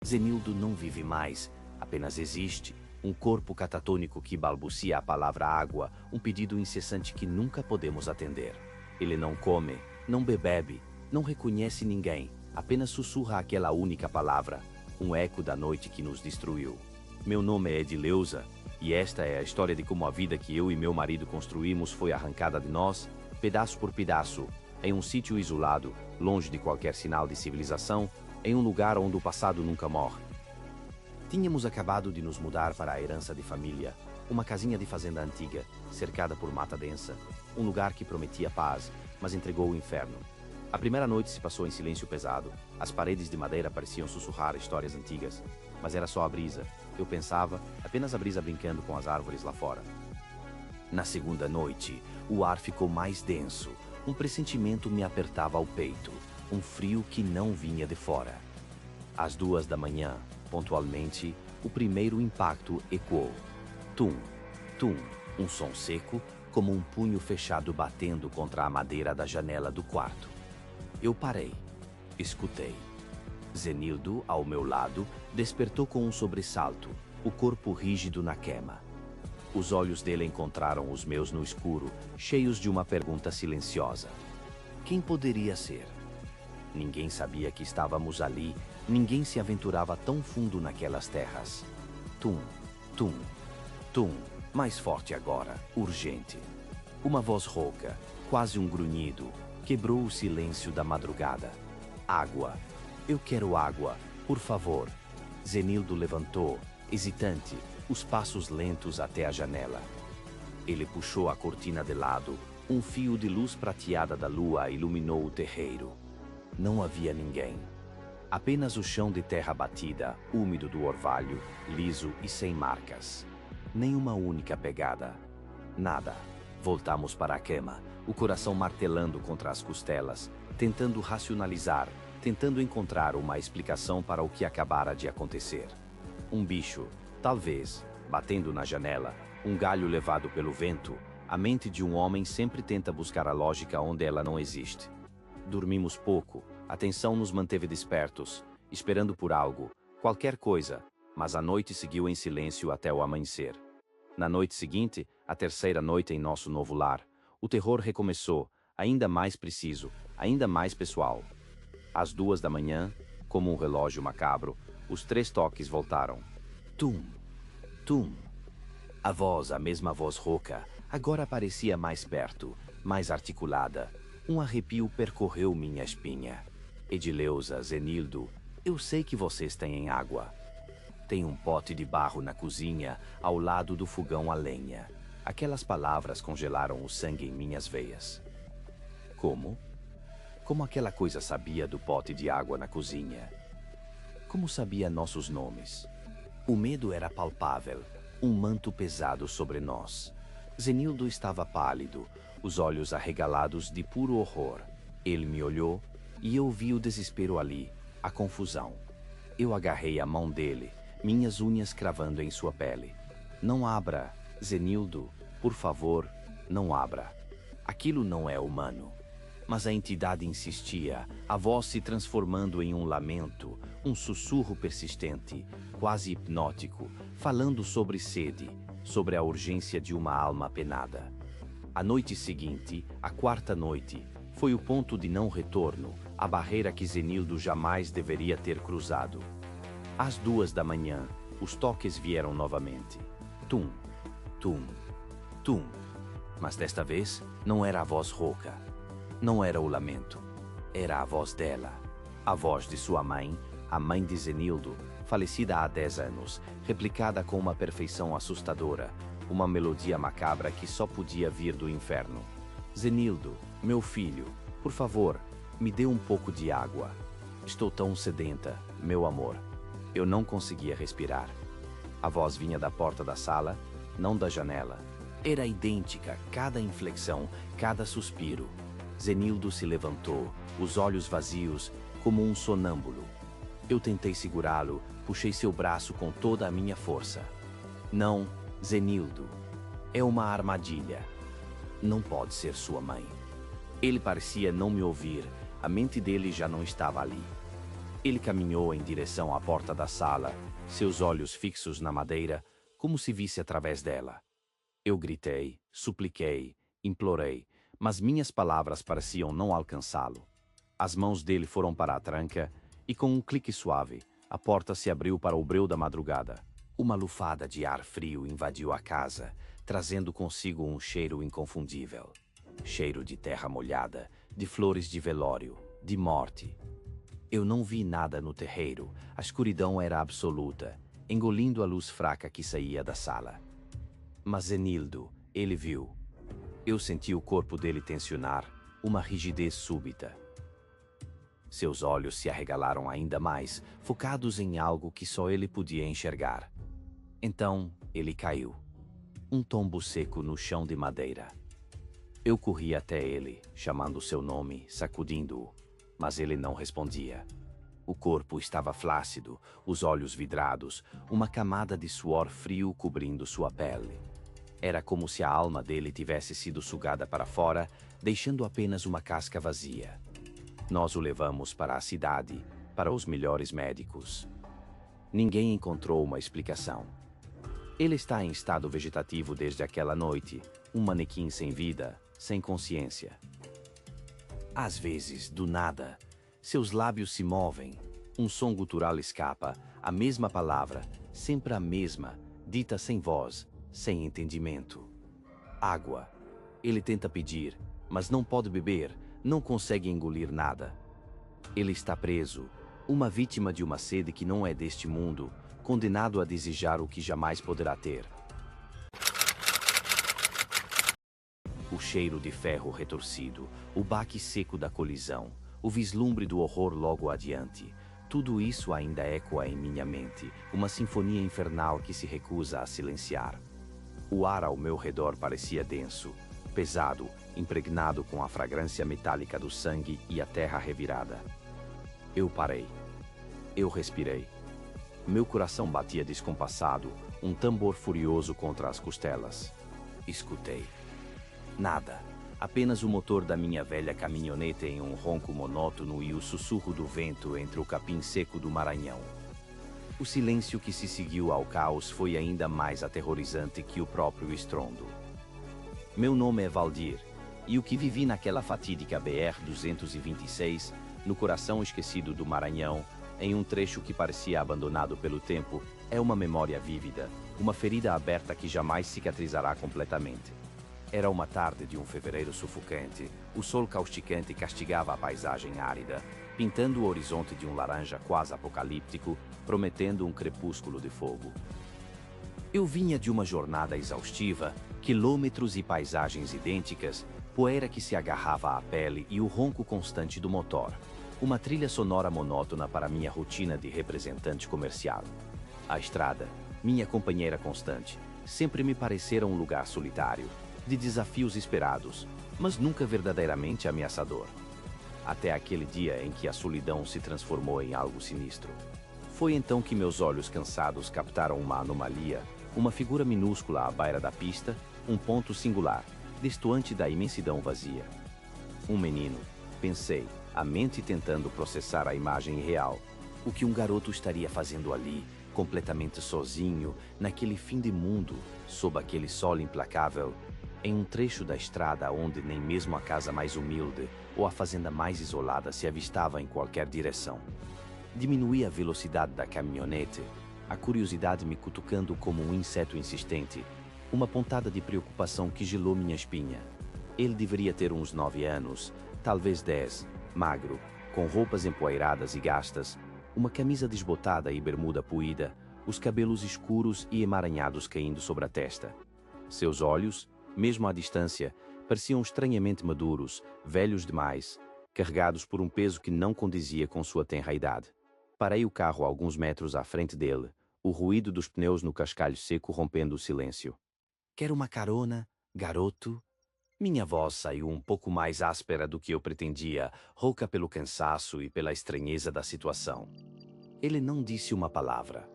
Zenildo não vive mais, apenas existe. Um corpo catatônico que balbucia a palavra água, um pedido incessante que nunca podemos atender. Ele não come, não bebe, não reconhece ninguém, apenas sussurra aquela única palavra, um eco da noite que nos destruiu. Meu nome é Edileuza, e esta é a história de como a vida que eu e meu marido construímos foi arrancada de nós, pedaço por pedaço, em um sítio isolado, longe de qualquer sinal de civilização, em um lugar onde o passado nunca morre. Tínhamos acabado de nos mudar para a herança de família, uma casinha de fazenda antiga, cercada por mata densa, um lugar que prometia paz, mas entregou o inferno. A primeira noite se passou em silêncio pesado, as paredes de madeira pareciam sussurrar histórias antigas, mas era só a brisa, eu pensava, apenas a brisa brincando com as árvores lá fora. Na segunda noite, o ar ficou mais denso, um pressentimento me apertava ao peito, um frio que não vinha de fora. Às 2 da manhã, pontualmente, o primeiro impacto ecoou. Tum, tum, um som seco, como um punho fechado batendo contra a madeira da janela do quarto. Eu parei, escutei. Zenildo, ao meu lado, despertou com um sobressalto, o corpo rígido na quema. Os olhos dele encontraram os meus no escuro, cheios de uma pergunta silenciosa. Quem poderia ser? Ninguém sabia que estávamos ali, ninguém se aventurava tão fundo naquelas terras. Tum, tum, tum, mais forte agora, urgente. Uma voz rouca, quase um grunhido, quebrou o silêncio da madrugada. Água. Eu quero água, por favor. Zenildo levantou, hesitante, os passos lentos até a janela. Ele puxou a cortina de lado, um fio de luz prateada da lua iluminou o terreiro. Não havia ninguém. Apenas o chão de terra batida, úmido do orvalho, liso e sem marcas. Nem uma única pegada. Nada. Voltamos para a cama, o coração martelando contra as costelas, tentando racionalizar, tentando encontrar uma explicação para o que acabara de acontecer. Um bicho, talvez, batendo na janela, um galho levado pelo vento, a mente de um homem sempre tenta buscar a lógica onde ela não existe. Dormimos pouco, a tensão nos manteve despertos, esperando por algo, qualquer coisa, mas a noite seguiu em silêncio até o amanhecer. Na noite seguinte, a terceira noite em nosso novo lar, o terror recomeçou, ainda mais preciso, ainda mais pessoal. Às 2 da manhã, como um relógio macabro, os 3 toques voltaram. Tum, tum. A mesma voz rouca, agora parecia mais perto, mais articulada. Um arrepio percorreu minha espinha. Edileuza, Zenildo, eu sei que vocês têm água. Tem um pote de barro na cozinha, ao lado do fogão a lenha. Aquelas palavras congelaram o sangue em minhas veias. Como? Como aquela coisa sabia do pote de água na cozinha? Como sabia nossos nomes? O medo era palpável, um manto pesado sobre nós. Zenildo estava pálido, os olhos arregalados de puro horror. Ele me olhou e eu vi o desespero ali, a confusão. Eu agarrei a mão dele, minhas unhas cravando em sua pele. Não abra, Zenildo, por favor, não abra. Aquilo não é humano. Mas a entidade insistia, a voz se transformando em um lamento, um sussurro persistente, quase hipnótico, falando sobre sede, sobre a urgência de uma alma penada. A noite seguinte, a quarta noite, foi o ponto de não retorno, a barreira que Zenildo jamais deveria ter cruzado. Às 2 da manhã, os toques vieram novamente. Tum, tum, tum. Mas desta vez, não era a voz rouca. Não era o lamento. Era a voz dela. A voz de sua mãe, a mãe de Zenildo, falecida há 10 anos, replicada com uma perfeição assustadora, uma melodia macabra que só podia vir do inferno. Zenildo, meu filho, por favor, me dê um pouco de água. Estou tão sedenta, meu amor. Eu não conseguia respirar. A voz vinha da porta da sala, não da janela. Era idêntica, cada inflexão, cada suspiro. Zenildo se levantou, os olhos vazios, como um sonâmbulo. Eu tentei segurá-lo, puxei seu braço com toda a minha força. Não, Zenildo. É uma armadilha. Não pode ser sua mãe. Ele parecia não me ouvir, a mente dele já não estava ali. Ele caminhou em direção à porta da sala, seus olhos fixos na madeira, como se visse através dela. Eu gritei, supliquei, implorei, mas minhas palavras pareciam não alcançá-lo. As mãos dele foram para a tranca e, com um clique suave, a porta se abriu para o breu da madrugada. Uma lufada de ar frio invadiu a casa, trazendo consigo um cheiro inconfundível. Cheiro de terra molhada, de flores de velório, de morte. Eu não vi nada no terreiro, a escuridão era absoluta, engolindo a luz fraca que saía da sala. Mas Zenildo, ele viu. Eu senti o corpo dele tensionar, uma rigidez súbita. Seus olhos se arregalaram ainda mais, focados em algo que só ele podia enxergar. Então, ele caiu. Um tombo seco no chão de madeira. Eu corri até ele, chamando seu nome, sacudindo-o, mas ele não respondia. O corpo estava flácido, os olhos vidrados, uma camada de suor frio cobrindo sua pele. Era como se a alma dele tivesse sido sugada para fora, deixando apenas uma casca vazia. Nós o levamos para a cidade, para os melhores médicos. Ninguém encontrou uma explicação. Ele está em estado vegetativo desde aquela noite, um manequim sem vida, sem consciência. Às vezes, do nada, seus lábios se movem, um som gutural escapa, a mesma palavra, sempre a mesma, dita sem voz, sem entendimento. Água. Ele tenta pedir, mas não pode beber, não consegue engolir nada. Ele está preso, uma vítima de uma sede que não é deste mundo, condenado a desejar o que jamais poderá ter. O cheiro de ferro retorcido, o baque seco da colisão, o vislumbre do horror logo adiante, tudo isso ainda ecoa em minha mente, uma sinfonia infernal que se recusa a silenciar. O ar ao meu redor parecia denso, pesado, impregnado com a fragrância metálica do sangue e a terra revirada. Eu parei. Eu respirei. Meu coração batia descompassado, um tambor furioso contra as costelas. Escutei. Nada. Apenas o motor da minha velha caminhonete em um ronco monótono e o sussurro do vento entre o capim seco do Maranhão. O silêncio que se seguiu ao caos foi ainda mais aterrorizante que o próprio estrondo. Meu nome é Valdir, e o que vivi naquela fatídica BR-226, no coração esquecido do Maranhão, em um trecho que parecia abandonado pelo tempo, é uma memória vívida, uma ferida aberta que jamais cicatrizará completamente. Era uma tarde de um fevereiro sufocante. O sol causticante castigava a paisagem árida, pintando o horizonte de um laranja quase apocalíptico, prometendo um crepúsculo de fogo. Eu vinha de uma jornada exaustiva, quilômetros e paisagens idênticas, poeira que se agarrava à pele e o ronco constante do motor. Uma trilha sonora monótona para minha rotina de representante comercial. A estrada, minha companheira constante, sempre me parecera um lugar solitário, de desafios esperados, mas nunca verdadeiramente ameaçador. Até aquele dia em que a solidão se transformou em algo sinistro. Foi então que meus olhos cansados captaram uma anomalia, uma figura minúscula à beira da pista, um ponto singular, destoante da imensidão vazia. Um menino, pensei, a mente tentando processar a imagem real. O que um garoto estaria fazendo ali, completamente sozinho, naquele fim de mundo, sob aquele sol implacável, em um trecho da estrada onde nem mesmo a casa mais humilde ou a fazenda mais isolada se avistava em qualquer direção. Diminuí a velocidade da caminhonete, a curiosidade me cutucando como um inseto insistente, uma pontada de preocupação que gelou minha espinha. Ele deveria ter uns 9 anos, talvez 10, magro, com roupas empoeiradas e gastas, uma camisa desbotada e bermuda puída, os cabelos escuros e emaranhados caindo sobre a testa. Seus olhos, mesmo à distância, pareciam estranhamente maduros, velhos demais, carregados por um peso que não condizia com sua tenra idade. Parei o carro a alguns metros à frente dele, o ruído dos pneus no cascalho seco rompendo o silêncio. Quer uma carona, garoto? Minha voz saiu um pouco mais áspera do que eu pretendia, rouca pelo cansaço e pela estranheza da situação. Ele não disse uma palavra.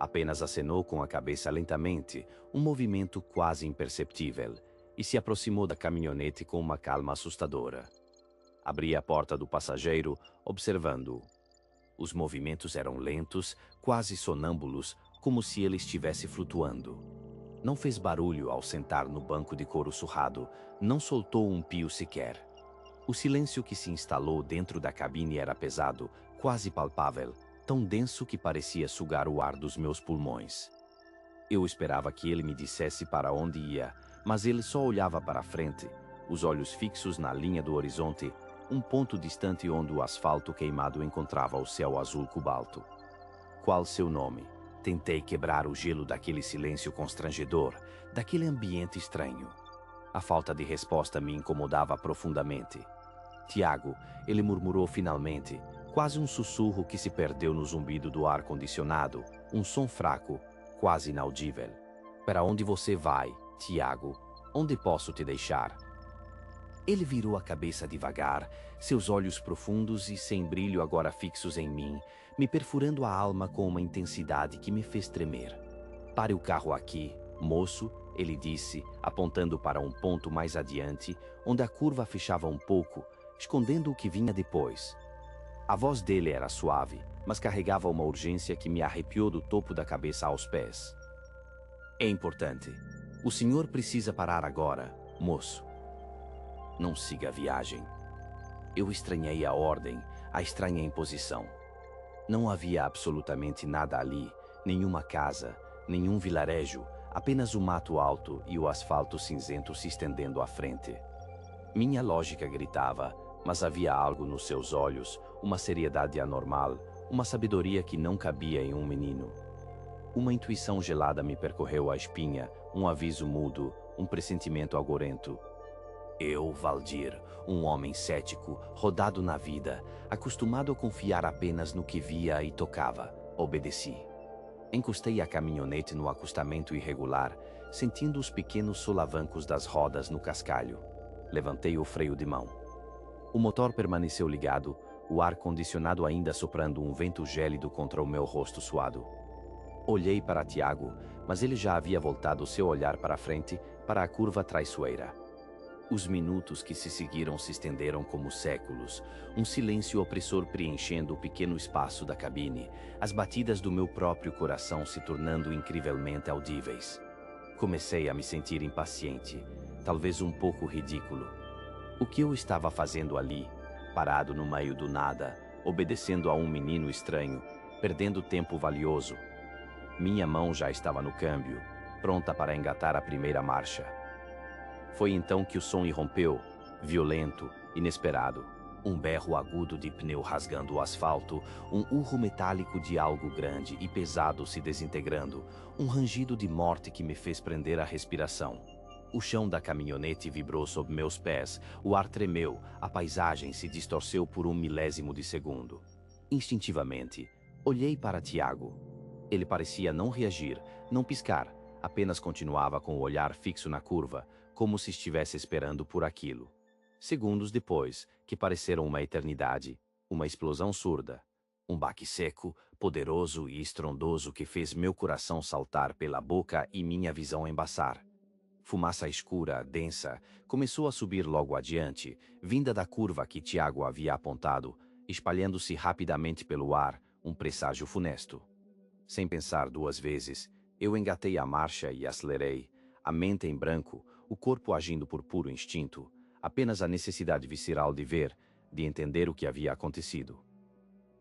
Apenas acenou com a cabeça lentamente, um movimento quase imperceptível, e se aproximou da caminhonete com uma calma assustadora. Abri a porta do passageiro, observando-o. Os movimentos eram lentos, quase sonâmbulos, como se ele estivesse flutuando. Não fez barulho ao sentar no banco de couro surrado, não soltou um pio sequer. O silêncio que se instalou dentro da cabine era pesado, quase palpável, tão denso que parecia sugar o ar dos meus pulmões. Eu esperava que ele me dissesse para onde ia, mas ele só olhava para frente, os olhos fixos na linha do horizonte, um ponto distante onde o asfalto queimado encontrava o céu azul cobalto. Qual seu nome? Tentei quebrar o gelo daquele silêncio constrangedor, daquele ambiente estranho. A falta de resposta me incomodava profundamente. Tiago, ele murmurou finalmente, quase um sussurro que se perdeu no zumbido do ar-condicionado, um som fraco, quase inaudível. Para onde você vai, Tiago? Onde posso te deixar? Ele virou a cabeça devagar, seus olhos profundos e sem brilho agora fixos em mim, me perfurando a alma com uma intensidade que me fez tremer. Pare o carro aqui, moço, ele disse, apontando para um ponto mais adiante, onde a curva fechava um pouco, escondendo o que vinha depois. A voz dele era suave, mas carregava uma urgência que me arrepiou do topo da cabeça aos pés. É importante. O senhor precisa parar agora, moço. Não siga a viagem. Eu estranhei a ordem, a estranha imposição. Não havia absolutamente nada ali, nenhuma casa, nenhum vilarejo, apenas o mato alto e o asfalto cinzento se estendendo à frente. Minha lógica gritava, mas havia algo nos seus olhos, uma seriedade anormal, uma sabedoria que não cabia em um menino. Uma intuição gelada me percorreu a espinha, um aviso mudo, um pressentimento agorento. Eu, Valdir, um homem cético, rodado na vida, acostumado a confiar apenas no que via e tocava, obedeci. Encostei a caminhonete no acostamento irregular, sentindo os pequenos solavancos das rodas no cascalho. Levantei o freio de mão. O motor permaneceu ligado, o ar-condicionado ainda soprando um vento gélido contra o meu rosto suado. Olhei para Tiago, mas ele já havia voltado seu olhar para frente, para a curva traiçoeira. Os minutos que se seguiram se estenderam como séculos, um silêncio opressor preenchendo o pequeno espaço da cabine, as batidas do meu próprio coração se tornando incrivelmente audíveis. Comecei a me sentir impaciente, talvez um pouco ridículo. O que eu estava fazendo ali, parado no meio do nada, obedecendo a um menino estranho, perdendo tempo valioso? Minha mão já estava no câmbio, pronta para engatar a primeira marcha. Foi então que o som irrompeu, violento, inesperado. Um berro agudo de pneu rasgando o asfalto, um urro metálico de algo grande e pesado se desintegrando, um rangido de morte que me fez prender a respiração. O chão da caminhonete vibrou sob meus pés, o ar tremeu, a paisagem se distorceu por um milésimo de segundo. Instintivamente, olhei para Tiago. Ele parecia não reagir, não piscar, apenas continuava com o olhar fixo na curva, como se estivesse esperando por aquilo. Segundos depois, que pareceram uma eternidade, uma explosão surda. Um baque seco, poderoso e estrondoso que fez meu coração saltar pela boca e minha visão embaçar. Fumaça escura, densa, começou a subir logo adiante, vinda da curva que Tiago havia apontado, espalhando-se rapidamente pelo ar, um presságio funesto. Sem pensar duas vezes, eu engatei a marcha e acelerei, a mente em branco, o corpo agindo por puro instinto, apenas a necessidade visceral de ver, de entender o que havia acontecido.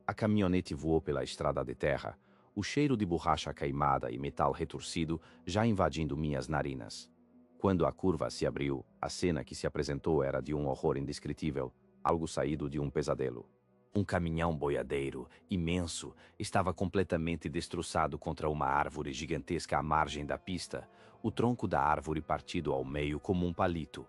A caminhonete voou pela estrada de terra, o cheiro de borracha queimada e metal retorcido já invadindo minhas narinas. Quando a curva se abriu, a cena que se apresentou era de um horror indescritível, algo saído de um pesadelo. Um caminhão boiadeiro, imenso, estava completamente destroçado contra uma árvore gigantesca à margem da pista, o tronco da árvore partido ao meio como um palito.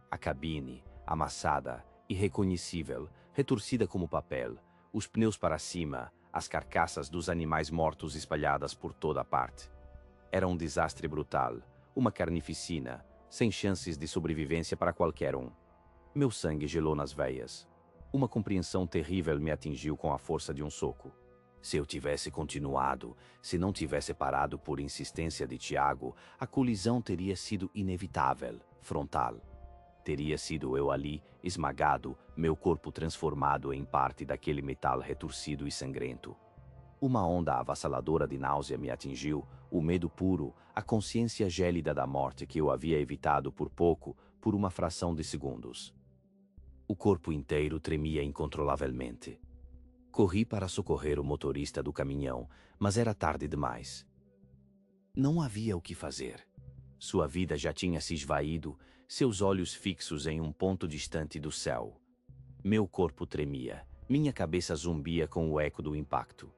A cabine, amassada, irreconhecível, retorcida como papel, os pneus para cima, as carcaças dos animais mortos espalhadas por toda a parte. Era um desastre brutal, uma carnificina, sem chances de sobrevivência para qualquer um. Meu sangue gelou nas veias. Uma compreensão terrível me atingiu com a força de um soco. Se eu tivesse continuado, se não tivesse parado por insistência de Tiago, a colisão teria sido inevitável, frontal. Teria sido eu ali, esmagado, meu corpo transformado em parte daquele metal retorcido e sangrento. Uma onda avassaladora de náusea me atingiu, o medo puro, a consciência gélida da morte que eu havia evitado por pouco, por uma fração de segundos. O corpo inteiro tremia incontrolavelmente. Corri para socorrer o motorista do caminhão, mas era tarde demais. Não havia o que fazer. Sua vida já tinha se esvaído, seus olhos fixos em um ponto distante do céu. Meu corpo tremia, minha cabeça zumbia com o eco do impacto.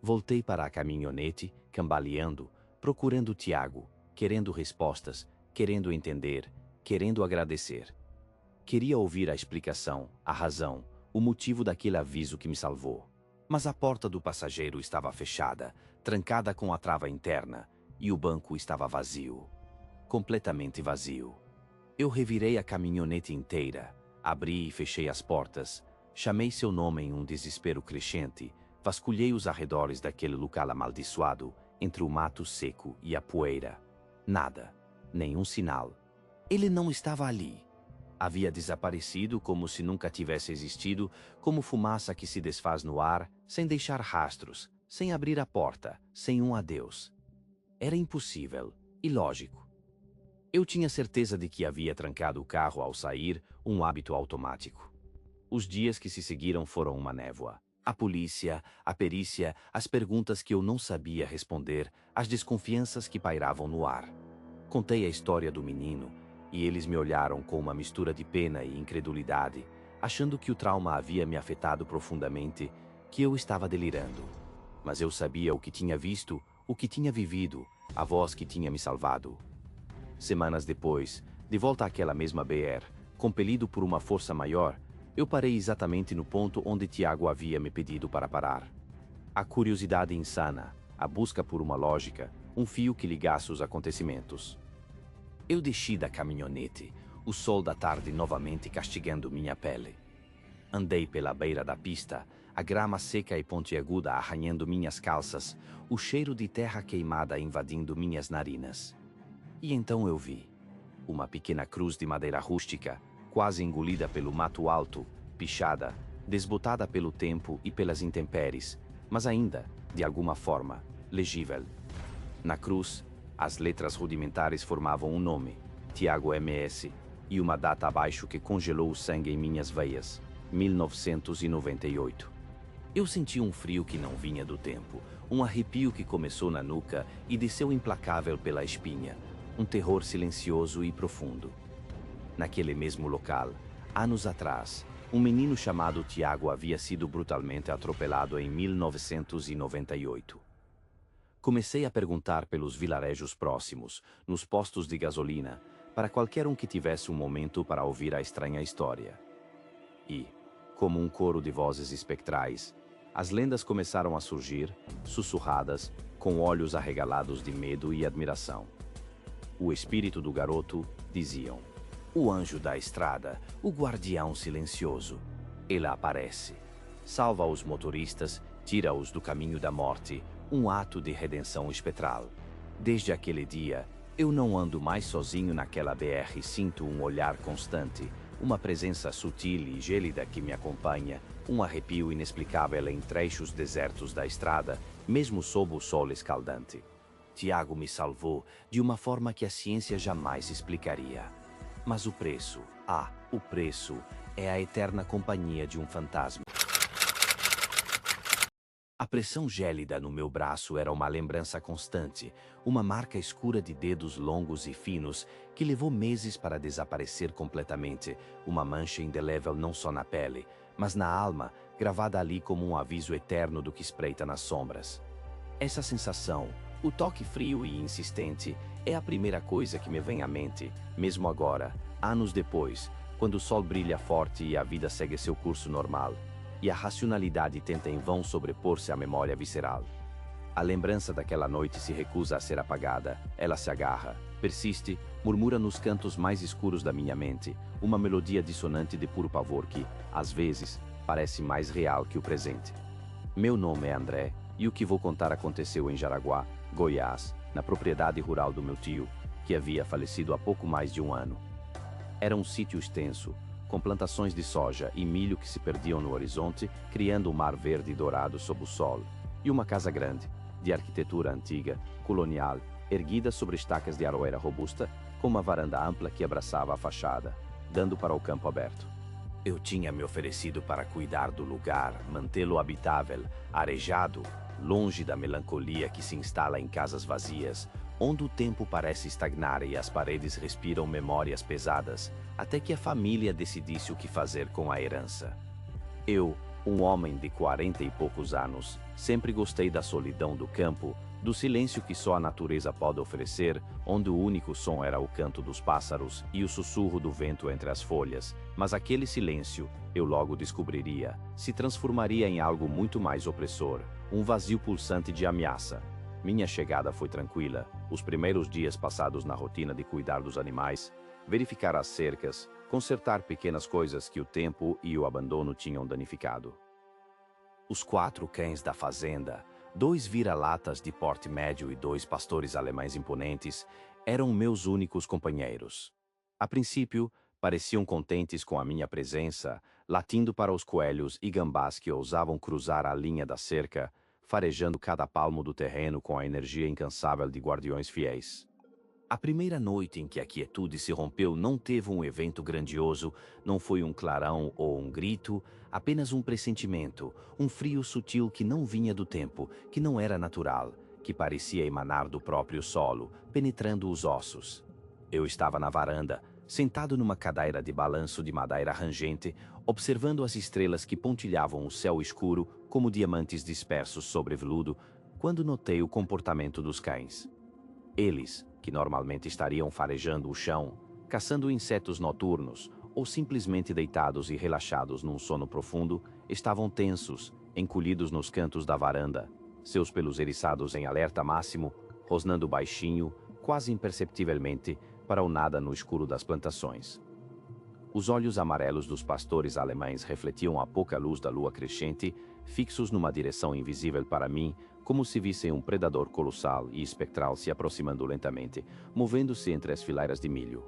Voltei para a caminhonete, cambaleando, procurando Tiago, querendo respostas, querendo entender, querendo agradecer. Queria ouvir a explicação, a razão, o motivo daquele aviso que me salvou. Mas a porta do passageiro estava fechada, trancada com a trava interna, e o banco estava vazio. Completamente vazio. Eu revirei a caminhonete inteira, abri e fechei as portas, chamei seu nome em um desespero crescente, vasculhei os arredores daquele local amaldiçoado, entre o mato seco e a poeira. Nada, nenhum sinal. Ele não estava ali. Havia desaparecido como se nunca tivesse existido, como fumaça que se desfaz no ar, sem deixar rastros, sem abrir a porta, sem um adeus. Era impossível, ilógico. Eu tinha certeza de que havia trancado o carro ao sair, um hábito automático. Os dias que se seguiram foram uma névoa. A polícia, a perícia, as perguntas que eu não sabia responder, as desconfianças que pairavam no ar. Contei a história do menino, e eles me olharam com uma mistura de pena e incredulidade, achando que o trauma havia me afetado profundamente, que eu estava delirando. Mas eu sabia o que tinha visto, o que tinha vivido, a voz que tinha me salvado. Semanas depois, de volta àquela mesma BR, compelido por uma força maior, eu parei exatamente no ponto onde Tiago havia me pedido para parar. A curiosidade insana, a busca por uma lógica, um fio que ligasse os acontecimentos. Eu desci da caminhonete, o sol da tarde novamente castigando minha pele. Andei pela beira da pista, a grama seca e pontiaguda arranhando minhas calças, o cheiro de terra queimada invadindo minhas narinas. E então eu vi uma pequena cruz de madeira rústica, quase engolida pelo mato alto, pichada, desbotada pelo tempo e pelas intempéries, mas ainda, de alguma forma, legível. Na cruz, as letras rudimentares formavam um nome, Tiago MS, e uma data abaixo que congelou o sangue em minhas veias, 1998. Eu senti um frio que não vinha do tempo, um arrepio que começou na nuca e desceu implacável pela espinha, um terror silencioso e profundo. Naquele mesmo local, anos atrás, um menino chamado Tiago havia sido brutalmente atropelado em 1998. Comecei a perguntar pelos vilarejos próximos, nos postos de gasolina, para qualquer um que tivesse um momento para ouvir a estranha história. E, como um coro de vozes espectrais, as lendas começaram a surgir, sussurradas, com olhos arregalados de medo e admiração. O espírito do garoto, diziam. O anjo da estrada, o guardião silencioso. Ele aparece. Salva os motoristas, tira-os do caminho da morte, um ato de redenção espectral. Desde aquele dia, eu não ando mais sozinho naquela BR e sinto um olhar constante, uma presença sutil e gélida que me acompanha, um arrepio inexplicável em trechos desertos da estrada, mesmo sob o sol escaldante. Tiago me salvou de uma forma que a ciência jamais explicaria. Mas o preço é a eterna companhia de um fantasma. A pressão gélida no meu braço era uma lembrança constante, uma marca escura de dedos longos e finos que levou meses para desaparecer completamente, uma mancha indelével não só na pele, mas na alma, gravada ali como um aviso eterno do que espreita nas sombras. Essa sensação, o toque frio e insistente, é a primeira coisa que me vem à mente, mesmo agora, anos depois, quando o sol brilha forte e a vida segue seu curso normal, e a racionalidade tenta em vão sobrepor-se à memória visceral. A lembrança daquela noite se recusa a ser apagada, ela se agarra, persiste, murmura nos cantos mais escuros da minha mente, uma melodia dissonante de puro pavor que, às vezes, parece mais real que o presente. Meu nome é André, e o que vou contar aconteceu em Jaraguá, Goiás, na propriedade rural do meu tio, que havia falecido há pouco mais de um ano. Era um sítio extenso, com plantações de soja e milho que se perdiam no horizonte, criando um mar verde e dourado sob o sol, e uma casa grande, de arquitetura antiga, colonial, erguida sobre estacas de aroeira robusta, com uma varanda ampla que abraçava a fachada, dando para o campo aberto. Eu tinha me oferecido para cuidar do lugar, mantê-lo habitável, arejado, longe da melancolia que se instala em casas vazias, onde o tempo parece estagnar e as paredes respiram memórias pesadas, até que a família decidisse o que fazer com a herança. Eu, um homem de 40 e poucos anos, sempre gostei da solidão do campo, do silêncio que só a natureza pode oferecer, onde o único som era o canto dos pássaros e o sussurro do vento entre as folhas, mas aquele silêncio, eu logo descobriria, se transformaria em algo muito mais opressor, um vazio pulsante de ameaça. Minha chegada foi tranquila, os primeiros dias passados na rotina de cuidar dos animais, verificar as cercas, consertar pequenas coisas que o tempo e o abandono tinham danificado. Os 4 cães da fazenda, 2 vira-latas de porte médio e 2 pastores alemães imponentes, eram meus únicos companheiros. A princípio, pareciam contentes com a minha presença, latindo para os coelhos e gambás que ousavam cruzar a linha da cerca, farejando cada palmo do terreno com a energia incansável de guardiões fiéis. A primeira noite em que a quietude se rompeu não teve um evento grandioso, não foi um clarão ou um grito, apenas um pressentimento, um frio sutil que não vinha do tempo, que não era natural, que parecia emanar do próprio solo, penetrando os ossos. Eu estava na varanda, sentado numa cadeira de balanço de madeira rangente, observando as estrelas que pontilhavam o céu escuro como diamantes dispersos sobre veludo, quando notei o comportamento dos cães. Eles, que normalmente estariam farejando o chão, caçando insetos noturnos ou simplesmente deitados e relaxados num sono profundo, estavam tensos, encolhidos nos cantos da varanda, seus pelos eriçados em alerta máximo, rosnando baixinho, quase imperceptivelmente, para o nada no escuro das plantações. Os olhos amarelos dos pastores alemães refletiam a pouca luz da lua crescente, fixos numa direção invisível para mim, como se vissem um predador colossal e espectral se aproximando lentamente, movendo-se entre as fileiras de milho.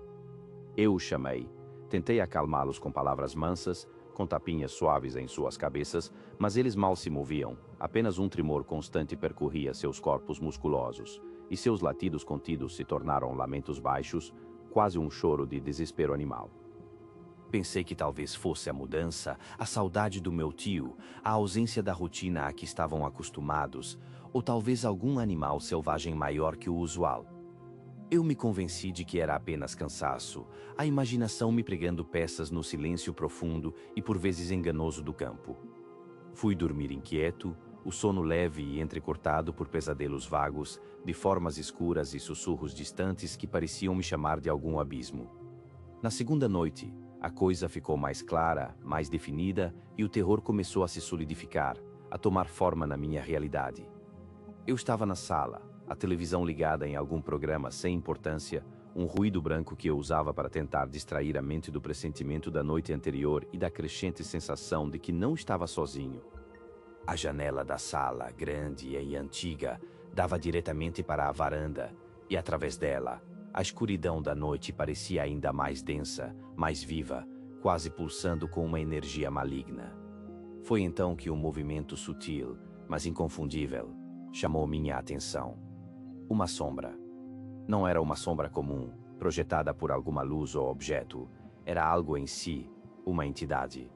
Eu os chamei, tentei acalmá-los com palavras mansas, com tapinhas suaves em suas cabeças, mas eles mal se moviam, apenas um tremor constante percorria seus corpos musculosos, e seus latidos contidos se tornaram lamentos baixos, quase um choro de desespero animal. Pensei que talvez fosse a mudança, a saudade do meu tio, a ausência da rotina a que estavam acostumados, ou talvez algum animal selvagem maior que o usual. Eu me convenci de que era apenas cansaço, a imaginação me pregando peças no silêncio profundo e por vezes enganoso do campo. Fui dormir inquieto, o sono leve e entrecortado por pesadelos vagos, de formas escuras e sussurros distantes que pareciam me chamar de algum abismo. Na segunda noite, a coisa ficou mais clara, mais definida, e o terror começou a se solidificar, a tomar forma na minha realidade. Eu estava na sala, a televisão ligada em algum programa sem importância, um ruído branco que eu usava para tentar distrair a mente do pressentimento da noite anterior e da crescente sensação de que não estava sozinho. A janela da sala, grande e antiga, dava diretamente para a varanda, e através dela, a escuridão da noite parecia ainda mais densa, mais viva, quase pulsando com uma energia maligna. Foi então que um movimento sutil, mas inconfundível, chamou minha atenção. Uma sombra. Não era uma sombra comum, projetada por alguma luz ou objeto. Era algo em si, uma entidade.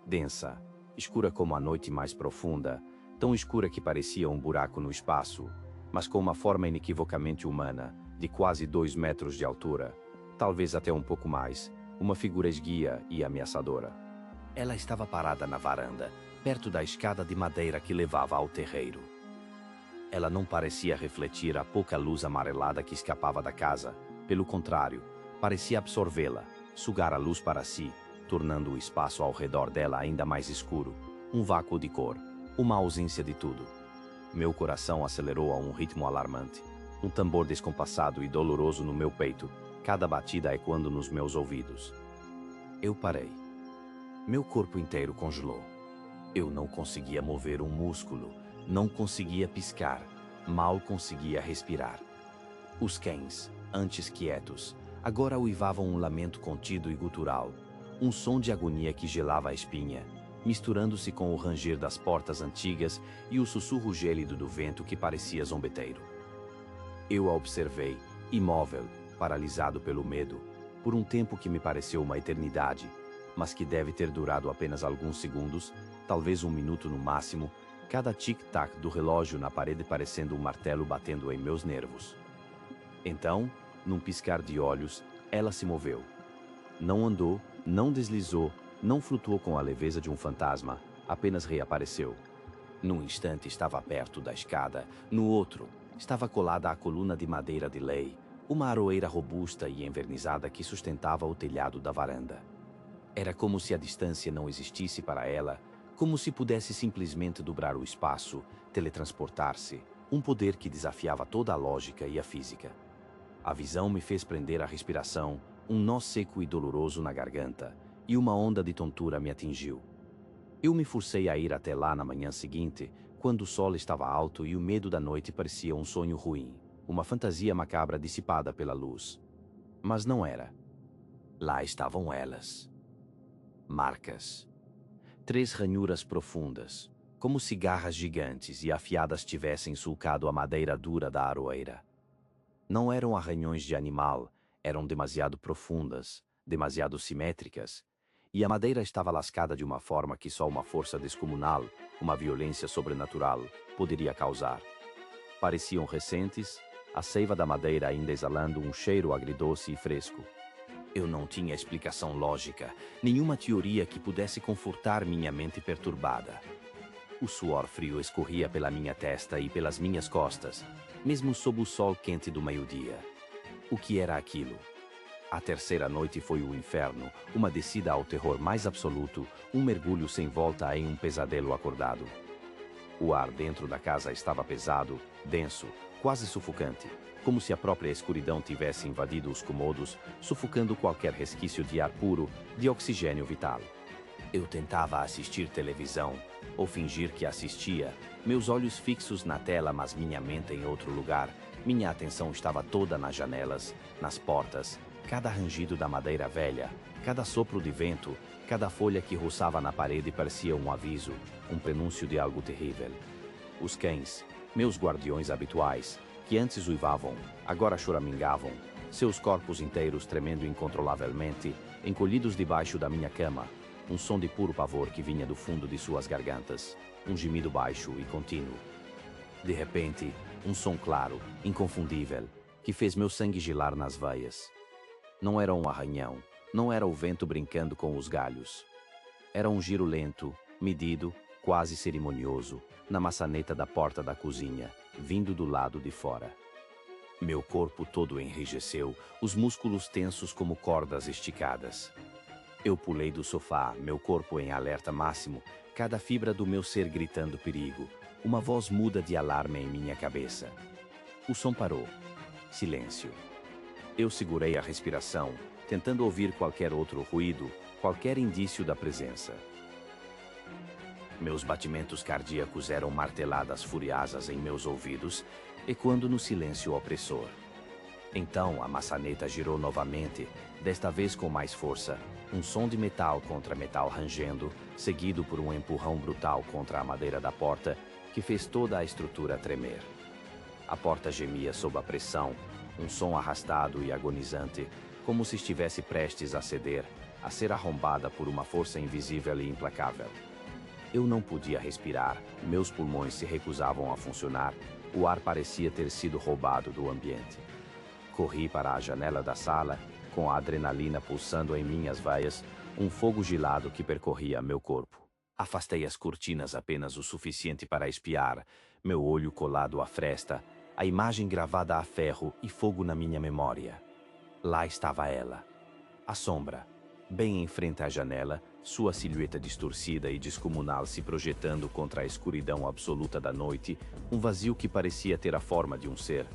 Densa, escura como a noite mais profunda, tão escura que parecia um buraco no espaço, mas com uma forma inequivocamente humana, de quase 2 metros de altura, talvez até um pouco mais, uma figura esguia e ameaçadora. Ela estava parada na varanda, perto da escada de madeira que levava ao terreiro. Ela não parecia refletir a pouca luz amarelada que escapava da casa, pelo contrário, parecia absorvê-la, sugar a luz para si, tornando o espaço ao redor dela ainda mais escuro, um vácuo de cor, uma ausência de tudo. Meu coração acelerou a um ritmo alarmante. Um tambor descompassado e doloroso no meu peito, cada batida ecoando nos meus ouvidos. Eu parei. Meu corpo inteiro congelou. Eu não conseguia mover um músculo, não conseguia piscar, mal conseguia respirar. Os cães, antes quietos, Agora uivavam um lamento contido e gutural, um som de agonia que gelava a espinha, misturando-se com o ranger das portas antigas e o sussurro gélido do vento que parecia zombeteiro. Eu a observei, imóvel, paralisado pelo medo, por um tempo que me pareceu uma eternidade, mas que deve ter durado apenas alguns segundos, talvez um minuto no máximo, cada tic-tac do relógio na parede parecendo um martelo batendo em meus nervos. Então, num piscar de olhos, ela se moveu. Não andou, não deslizou, não flutuou com a leveza de um fantasma, apenas reapareceu. Num instante estava perto da escada, no outro, estava colada à coluna de madeira de lei, uma aroeira robusta e envernizada que sustentava o telhado da varanda. Era como se a distância não existisse para ela, como se pudesse simplesmente dobrar o espaço, teletransportar-se, um poder que desafiava toda a lógica e a física. A visão me fez prender a respiração, um nó seco e doloroso na garganta, e uma onda de tontura me atingiu. Eu me forcei a ir até lá na manhã seguinte, quando o sol estava alto e o medo da noite parecia um sonho ruim, uma fantasia macabra dissipada pela luz. Mas não era. Lá estavam elas. Marcas. 3 ranhuras profundas, como se garras gigantes e afiadas tivessem sulcado a madeira dura da aroeira. Não eram arranhões de animal, eram demasiado profundas, demasiado simétricas, e a madeira estava lascada de uma forma que só uma força descomunal, uma violência sobrenatural, poderia causar. Pareciam recentes, a seiva da madeira ainda exalando um cheiro agridoce e fresco. Eu não tinha explicação lógica, nenhuma teoria que pudesse confortar minha mente perturbada. O suor frio escorria pela minha testa e pelas minhas costas, mesmo sob o sol quente do meio-dia. O que era aquilo? A terceira noite foi o inferno, uma descida ao terror mais absoluto, um mergulho sem volta em um pesadelo acordado. O ar dentro da casa estava pesado, denso, quase sufocante, como se a própria escuridão tivesse invadido os cômodos, sufocando qualquer resquício de ar puro, de oxigênio vital. Eu tentava assistir televisão, ou fingir que assistia, meus olhos fixos na tela, mas minha mente em outro lugar. Minha atenção estava toda nas janelas, nas portas, cada rangido da madeira velha, cada sopro de vento, cada folha que roçava na parede parecia um aviso, um prenúncio de algo terrível. Os cães, meus guardiões habituais, que antes uivavam, agora choramingavam, seus corpos inteiros tremendo incontrolavelmente, encolhidos debaixo da minha cama, um som de puro pavor que vinha do fundo de suas gargantas, um gemido baixo e contínuo. De repente, um som claro, inconfundível, que fez meu sangue gelar nas veias. Não era um arranhão, não era o vento brincando com os galhos. Era um giro lento, medido, quase cerimonioso, na maçaneta da porta da cozinha, vindo do lado de fora. Meu corpo todo enrijeceu, os músculos tensos como cordas esticadas. Eu pulei do sofá, meu corpo em alerta máximo, cada fibra do meu ser gritando perigo, uma voz muda de alarme em minha cabeça. O som parou. Silêncio. Eu segurei a respiração, tentando ouvir qualquer outro ruído, qualquer indício da presença. Meus batimentos cardíacos eram marteladas furiosas em meus ouvidos, ecoando no silêncio opressor. Então a maçaneta girou novamente, desta vez com mais força, um som de metal contra metal rangendo, seguido por um empurrão brutal contra a madeira da porta, que fez toda a estrutura tremer. A porta gemia sob a pressão, um som arrastado e agonizante, como se estivesse prestes a ceder, a ser arrombada por uma força invisível e implacável. Eu não podia respirar, meus pulmões se recusavam a funcionar, o ar parecia ter sido roubado do ambiente. Corri para a janela da sala, com a adrenalina pulsando em minhas veias, um fogo gelado que percorria meu corpo. Afastei as cortinas apenas o suficiente para espiar, meu olho colado à fresta, a imagem gravada a ferro e fogo na minha memória. Lá estava ela, a sombra, bem em frente à janela, sua silhueta distorcida e descomunal se projetando contra a escuridão absoluta da noite, um vazio que parecia ter a forma de um ser,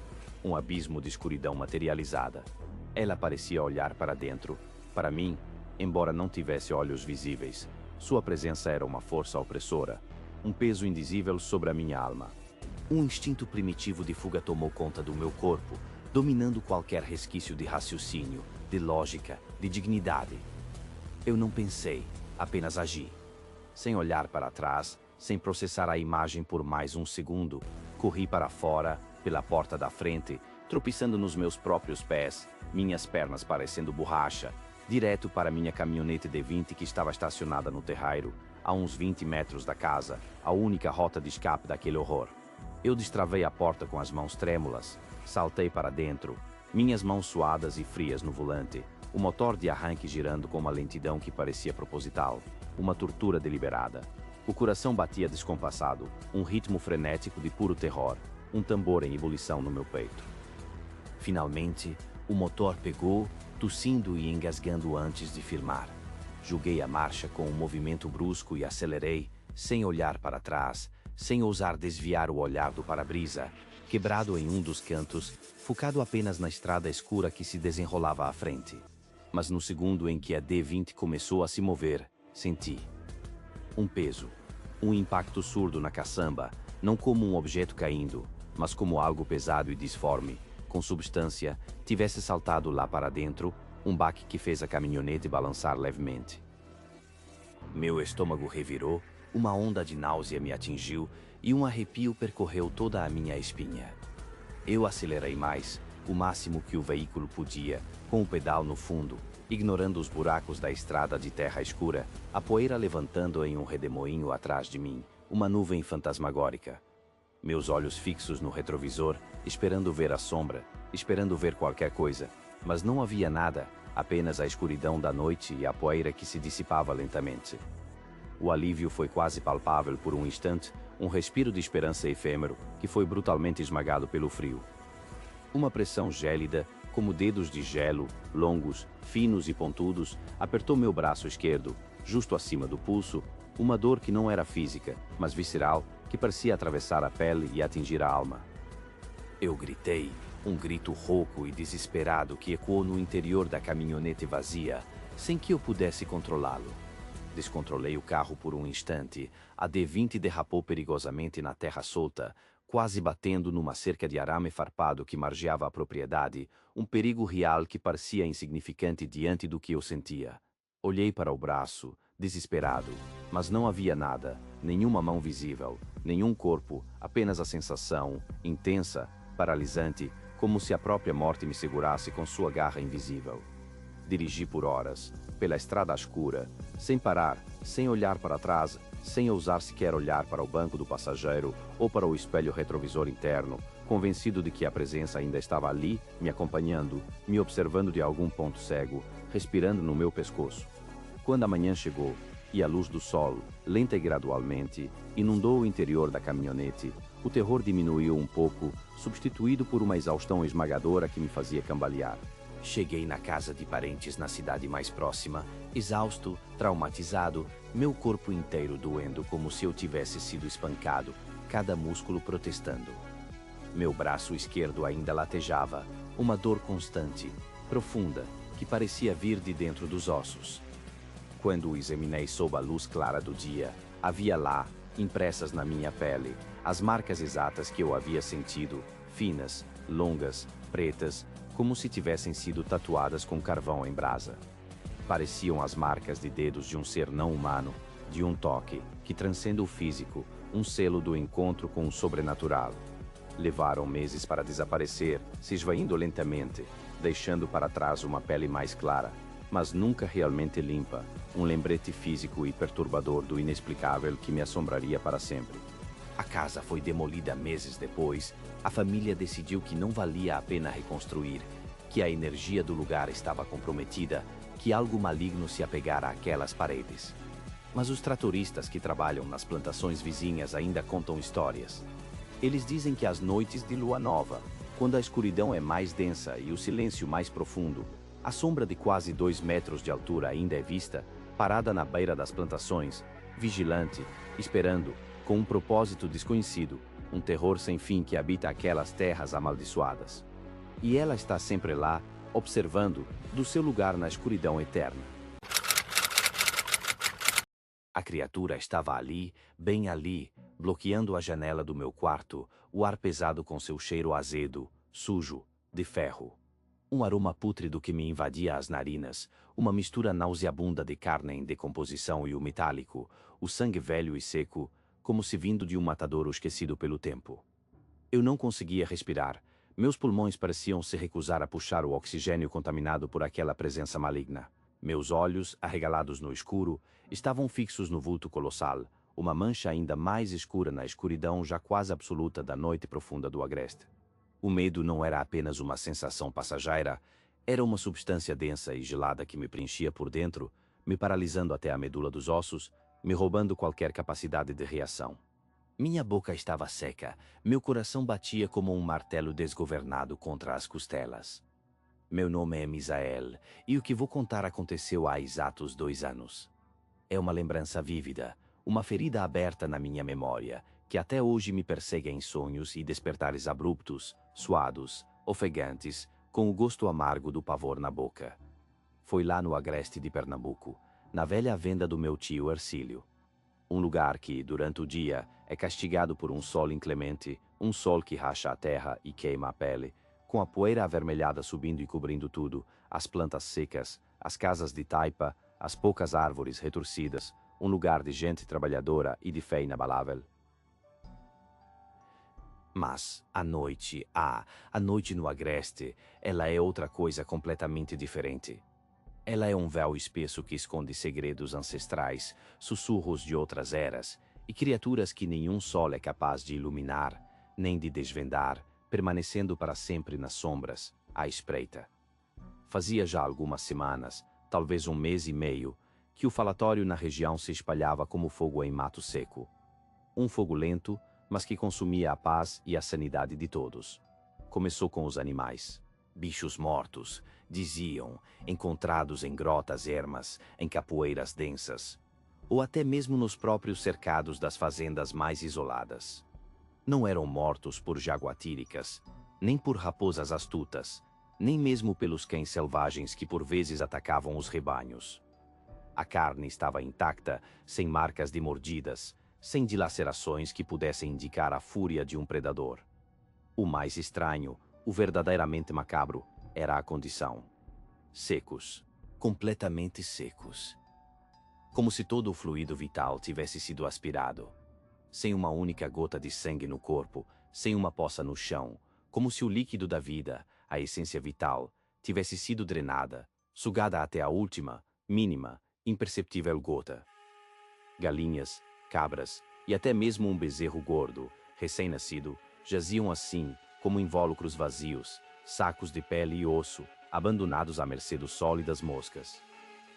um abismo de escuridão materializada. Ela parecia olhar para dentro, para mim, embora não tivesse olhos visíveis. Sua presença era uma força opressora, um peso indizível sobre a minha alma. Um instinto primitivo de fuga tomou conta do meu corpo, dominando qualquer resquício de raciocínio, de lógica, de dignidade. Eu não pensei, apenas agi. Sem olhar para trás, sem processar a imagem por mais um segundo, corri para fora, pela porta da frente, tropeçando nos meus próprios pés, minhas pernas parecendo borracha, direto para minha caminhonete D20 que estava estacionada no terreiro, a uns 20 metros da casa, a única rota de escape daquele horror. Eu destravei a porta com as mãos trêmulas, saltei para dentro, minhas mãos suadas e frias no volante, o motor de arranque girando com uma lentidão que parecia proposital, uma tortura deliberada. O coração batia descompassado, um ritmo frenético de puro terror, um tambor em ebulição no meu peito. Finalmente, o motor pegou, tossindo e engasgando antes de firmar. Julguei a marcha com um movimento brusco e acelerei, sem olhar para trás, sem ousar desviar o olhar do para-brisa, quebrado em um dos cantos, focado apenas na estrada escura que se desenrolava à frente. Mas no segundo em que a D20 começou a se mover, senti um peso, um impacto surdo na caçamba, não como um objeto caindo, mas como algo pesado e disforme, com substância, tivesse saltado lá para dentro, um baque que fez a caminhonete balançar levemente. Meu estômago revirou, uma onda de náusea me atingiu e um arrepio percorreu toda a minha espinha. Eu acelerei mais, o máximo que o veículo podia, com o pedal no fundo, ignorando os buracos da estrada de terra escura, a poeira levantando em um redemoinho atrás de mim, uma nuvem fantasmagórica. Meus olhos fixos no retrovisor, esperando ver a sombra, esperando ver qualquer coisa, mas não havia nada, apenas a escuridão da noite e a poeira que se dissipava lentamente. O alívio foi quase palpável por um instante, um respiro de esperança efêmero que foi brutalmente esmagado pelo frio. Uma pressão gélida, como dedos de gelo, longos, finos e pontudos, apertou meu braço esquerdo, justo acima do pulso, uma dor que não era física, mas visceral, que parecia atravessar a pele e atingir a alma. Eu gritei, um grito rouco e desesperado que ecoou no interior da caminhonete vazia, sem que eu pudesse controlá-lo. Descontrolei o carro por um instante, a D20 derrapou perigosamente na terra solta, quase batendo numa cerca de arame farpado que margeava a propriedade, um perigo real que parecia insignificante diante do que eu sentia. Olhei para o braço, desesperado, mas não havia nada, nenhuma mão visível, nenhum corpo, apenas a sensação, intensa, paralisante, como se a própria morte me segurasse com sua garra invisível. Dirigi por horas, pela estrada escura, sem parar, sem olhar para trás, sem ousar sequer olhar para o banco do passageiro ou para o espelho retrovisor interno, convencido de que a presença ainda estava ali, me acompanhando, me observando de algum ponto cego, respirando no meu pescoço. Quando a manhã chegou, e a luz do sol, lenta e gradualmente, inundou o interior da caminhonete, o terror diminuiu um pouco, substituído por uma exaustão esmagadora que me fazia cambalear. Cheguei na casa de parentes na cidade mais próxima, exausto, traumatizado, meu corpo inteiro doendo como se eu tivesse sido espancado, cada músculo protestando. Meu braço esquerdo ainda latejava, uma dor constante, profunda, que parecia vir de dentro dos ossos. Quando o examinei sob a luz clara do dia, havia lá, impressas na minha pele, as marcas exatas que eu havia sentido, finas, longas, pretas, como se tivessem sido tatuadas com carvão em brasa. Pareciam as marcas de dedos de um ser não humano, de um toque, que transcende o físico, um selo do encontro com o sobrenatural. Levaram meses para desaparecer, se esvaindo lentamente, deixando para trás uma pele mais clara, mas nunca realmente limpa, um lembrete físico e perturbador do inexplicável que me assombraria para sempre. A casa foi demolida meses depois. A família decidiu que não valia a pena reconstruir, que a energia do lugar estava comprometida, que algo maligno se apegara àquelas paredes. Mas os tratoristas que trabalham nas plantações vizinhas ainda contam histórias. Eles dizem que às noites de lua nova, quando a escuridão é mais densa e o silêncio mais profundo, a sombra de quase 2 metros de altura ainda é vista, parada na beira das plantações, vigilante, esperando, com um propósito desconhecido, um terror sem fim que habita aquelas terras amaldiçoadas. E ela está sempre lá, observando, do seu lugar na escuridão eterna. A criatura estava ali, bem ali, bloqueando a janela do meu quarto, o ar pesado com seu cheiro azedo, sujo, de ferro. Um aroma pútrido que me invadia as narinas, uma mistura nauseabunda de carne em decomposição e o metálico, o sangue velho e seco, como se vindo de um matadouro esquecido pelo tempo. Eu não conseguia respirar, meus pulmões pareciam se recusar a puxar o oxigênio contaminado por aquela presença maligna. Meus olhos, arregalados no escuro, estavam fixos no vulto colossal, uma mancha ainda mais escura na escuridão já quase absoluta da noite profunda do agreste. O medo não era apenas uma sensação passageira, era uma substância densa e gelada que me preenchia por dentro, me paralisando até a medula dos ossos, me roubando qualquer capacidade de reação. Minha boca estava seca, meu coração batia como um martelo desgovernado contra as costelas. Meu nome é Misael, e o que vou contar aconteceu há exatos 2 anos. É uma lembrança vívida, uma ferida aberta na minha memória, que até hoje me persegue em sonhos e despertares abruptos, suados, ofegantes, com o gosto amargo do pavor na boca. Foi lá no agreste de Pernambuco, na velha venda do meu tio Ercílio. Um lugar que, durante o dia, é castigado por um sol inclemente, um sol que racha a terra e queima a pele, com a poeira avermelhada subindo e cobrindo tudo, as plantas secas, as casas de taipa, as poucas árvores retorcidas, um lugar de gente trabalhadora e de fé inabalável. Mas a noite no agreste, ela é outra coisa completamente diferente. Ela é um véu espesso que esconde segredos ancestrais, sussurros de outras eras, e criaturas que nenhum sol é capaz de iluminar, nem de desvendar, permanecendo para sempre nas sombras, à espreita. Fazia já algumas semanas, talvez 1 mês e meio, que o falatório na região se espalhava como fogo em mato seco. Um fogo lento, mas que consumia a paz e a sanidade de todos. Começou com os animais. Bichos mortos, diziam, encontrados em grotas ermas, em capoeiras densas, ou até mesmo nos próprios cercados das fazendas mais isoladas. Não eram mortos por jaguatíricas, nem por raposas astutas, nem mesmo pelos cães selvagens que por vezes atacavam os rebanhos. A carne estava intacta, sem marcas de mordidas, sem dilacerações que pudessem indicar a fúria de um predador. O mais estranho, o verdadeiramente macabro, era a condição. Secos, completamente secos. Como se todo o fluido vital tivesse sido aspirado. Sem uma única gota de sangue no corpo, sem uma poça no chão, como se o líquido da vida, a essência vital, tivesse sido drenada, sugada até a última, mínima, imperceptível gota. Galinhas, cabras e até mesmo um bezerro gordo, recém-nascido, jaziam assim, como invólucros vazios, sacos de pele e osso, abandonados à mercê do sol e das moscas.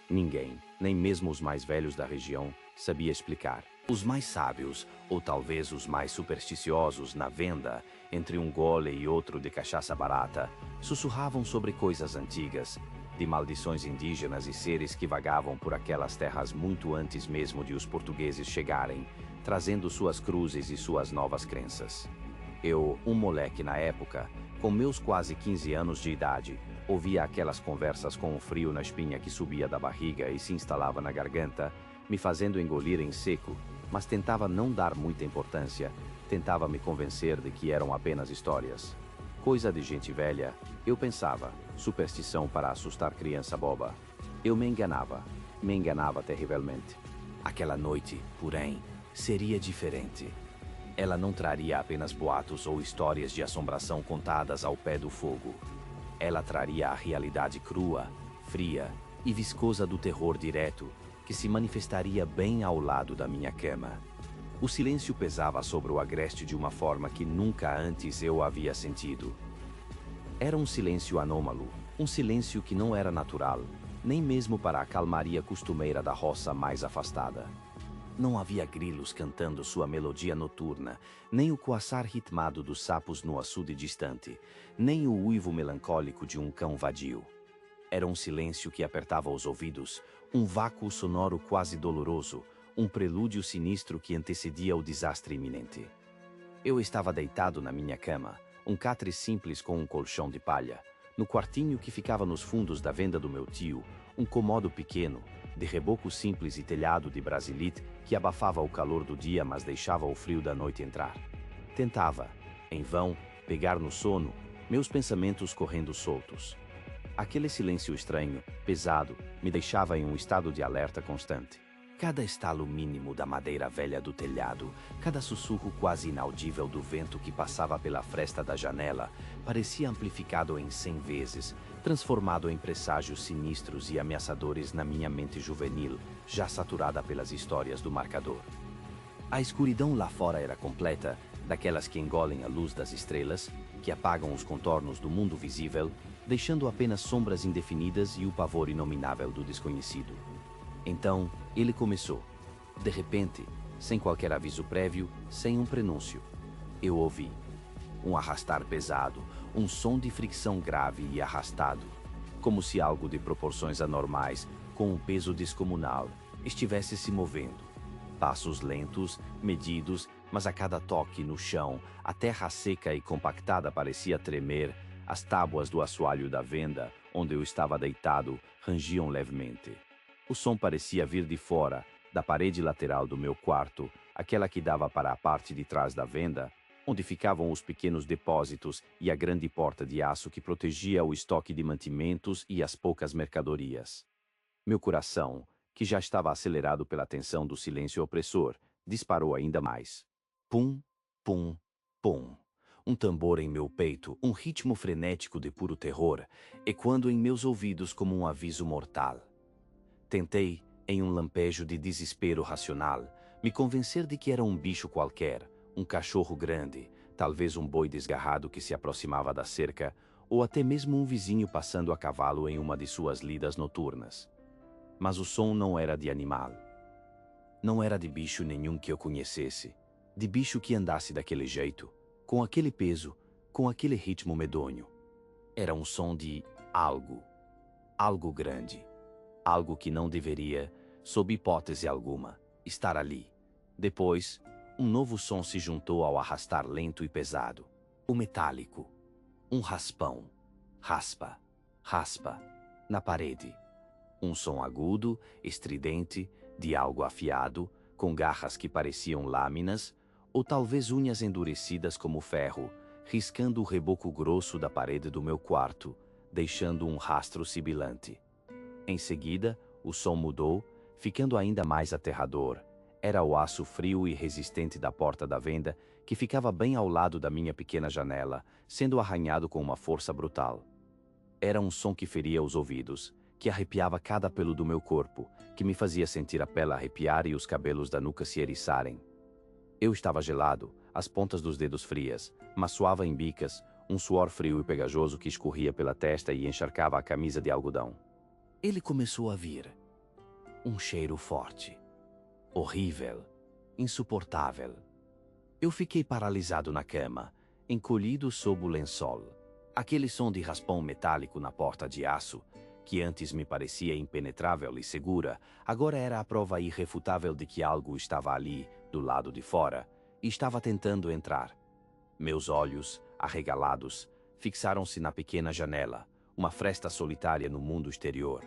Ninguém, nem mesmo os mais velhos da região, sabia explicar. Os mais sábios, ou talvez os mais supersticiosos na venda, entre um gole e outro de cachaça barata, sussurravam sobre coisas antigas, de maldições indígenas e seres que vagavam por aquelas terras muito antes mesmo de os portugueses chegarem, trazendo suas cruzes e suas novas crenças. Eu, um moleque na época, com meus quase 15 anos de idade, ouvia aquelas conversas com um frio na espinha que subia da barriga e se instalava na garganta, me fazendo engolir em seco, mas tentava não dar muita importância, tentava me convencer de que eram apenas histórias. Coisa de gente velha, eu pensava, superstição para assustar criança boba. Eu me enganava terrivelmente. Aquela noite, porém, seria diferente. Ela não traria apenas boatos ou histórias de assombração contadas ao pé do fogo. Ela traria a realidade crua, fria e viscosa do terror direto, que se manifestaria bem ao lado da minha cama. O silêncio pesava sobre o agreste de uma forma que nunca antes eu havia sentido. Era um silêncio anômalo, um silêncio que não era natural, nem mesmo para a calmaria costumeira da roça mais afastada. Não havia grilos cantando sua melodia noturna, nem o coaçar ritmado dos sapos no açude distante, nem o uivo melancólico de um cão vadio. Era um silêncio que apertava os ouvidos, um vácuo sonoro quase doloroso, um prelúdio sinistro que antecedia o desastre iminente. Eu estava deitado na minha cama, um catre simples com um colchão de palha, no quartinho que ficava nos fundos da venda do meu tio, um cômodo pequeno, de reboco simples e telhado de brasilite que abafava o calor do dia mas deixava o frio da noite entrar. Tentava, em vão, pegar no sono, meus pensamentos correndo soltos. Aquele silêncio estranho, pesado, me deixava em um estado de alerta constante. Cada estalo mínimo da madeira velha do telhado, cada sussurro quase inaudível do vento que passava pela fresta da janela, parecia amplificado em 100 vezes, transformado em presságios sinistros e ameaçadores na minha mente juvenil, já saturada pelas histórias do marcador. A escuridão lá fora era completa, daquelas que engolem a luz das estrelas, que apagam os contornos do mundo visível, deixando apenas sombras indefinidas e o pavor inominável do desconhecido. Então, ele começou. De repente, sem qualquer aviso prévio, sem um prenúncio. Eu ouvi um arrastar pesado, um som de fricção grave e arrastado, como se algo de proporções anormais, com um peso descomunal, estivesse se movendo. Passos lentos, medidos, mas a cada toque no chão, a terra seca e compactada parecia tremer, as tábuas do assoalho da venda, onde eu estava deitado, rangiam levemente. O som parecia vir de fora, da parede lateral do meu quarto, aquela que dava para a parte de trás da venda, onde ficavam os pequenos depósitos e a grande porta de aço que protegia o estoque de mantimentos e as poucas mercadorias. Meu coração, que já estava acelerado pela tensão do silêncio opressor, disparou ainda mais. Pum, pum, pum. Um tambor em meu peito, um ritmo frenético de puro terror, ecoando em meus ouvidos como um aviso mortal. Tentei, em um lampejo de desespero racional, me convencer de que era um bicho qualquer, um cachorro grande, talvez um boi desgarrado que se aproximava da cerca, ou até mesmo um vizinho passando a cavalo em uma de suas lidas noturnas. Mas o som não era de animal. Não era de bicho nenhum que eu conhecesse, de bicho que andasse daquele jeito, com aquele peso, com aquele ritmo medonho. Era um som de algo grande. Algo que não deveria, sob hipótese alguma, estar ali. Depois, um novo som se juntou ao arrastar lento e pesado. O metálico. Um raspão. Raspa. Raspa. Na parede. Um som agudo, estridente, de algo afiado, com garras que pareciam lâminas, ou talvez unhas endurecidas como ferro, riscando o reboco grosso da parede do meu quarto, deixando um rastro sibilante. Em seguida, o som mudou, ficando ainda mais aterrador. Era o aço frio e resistente da porta da venda, que ficava bem ao lado da minha pequena janela, sendo arranhado com uma força brutal. Era um som que feria os ouvidos, que arrepiava cada pelo do meu corpo, que me fazia sentir a pele arrepiar e os cabelos da nuca se eriçarem. Eu estava gelado, as pontas dos dedos frias, mas suava em bicas, um suor frio e pegajoso que escorria pela testa e encharcava a camisa de algodão. Ele começou a vir. Um cheiro forte. Horrível. Insuportável. Eu fiquei paralisado na cama, encolhido sob o lençol. Aquele som de raspão metálico na porta de aço, que antes me parecia impenetrável e segura, agora era a prova irrefutável de que algo estava ali, do lado de fora, e estava tentando entrar. Meus olhos, arregalados, fixaram-se na pequena janela, uma fresta solitária no mundo exterior.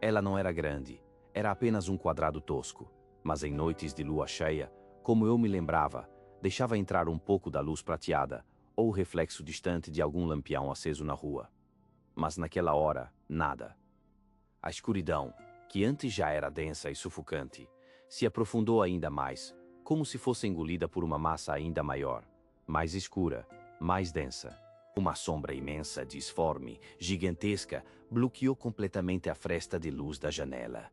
Ela não era grande, era apenas um quadrado tosco, mas em noites de lua cheia, como eu me lembrava, deixava entrar um pouco da luz prateada, ou o reflexo distante de algum lampião aceso na rua. Mas naquela hora, nada. A escuridão, que antes já era densa e sufocante, se aprofundou ainda mais, como se fosse engolida por uma massa ainda maior, mais escura, mais densa. Uma sombra imensa, disforme, gigantesca, bloqueou completamente a fresta de luz da janela.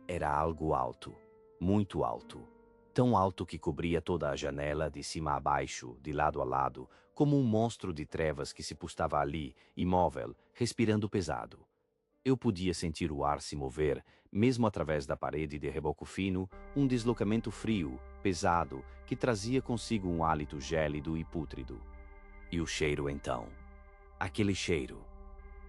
Era algo alto, muito alto. Tão alto que cobria toda a janela, de cima a baixo, de lado a lado, como um monstro de trevas que se postava ali, imóvel, respirando pesado. Eu podia sentir o ar se mover, mesmo através da parede de reboco fino, um deslocamento frio, pesado, que trazia consigo um hálito gélido e pútrido. E o cheiro então? Aquele cheiro.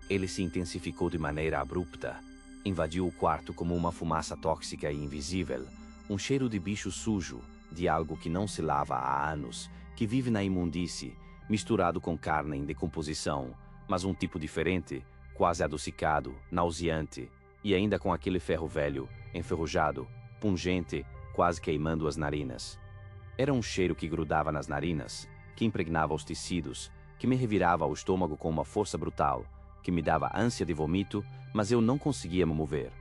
Ele se intensificou de maneira abrupta, invadiu o quarto como uma fumaça tóxica e invisível, um cheiro de bicho sujo, de algo que não se lava há anos, que vive na imundície, misturado com carne em decomposição, mas um tipo diferente, quase adocicado, nauseante, e ainda com aquele ferro velho, enferrujado, pungente, quase queimando as narinas. Era um cheiro que grudava nas narinas, que impregnava os tecidos, que me revirava o estômago com uma força brutal, que me dava ânsia de vômito, mas eu não conseguia me mover.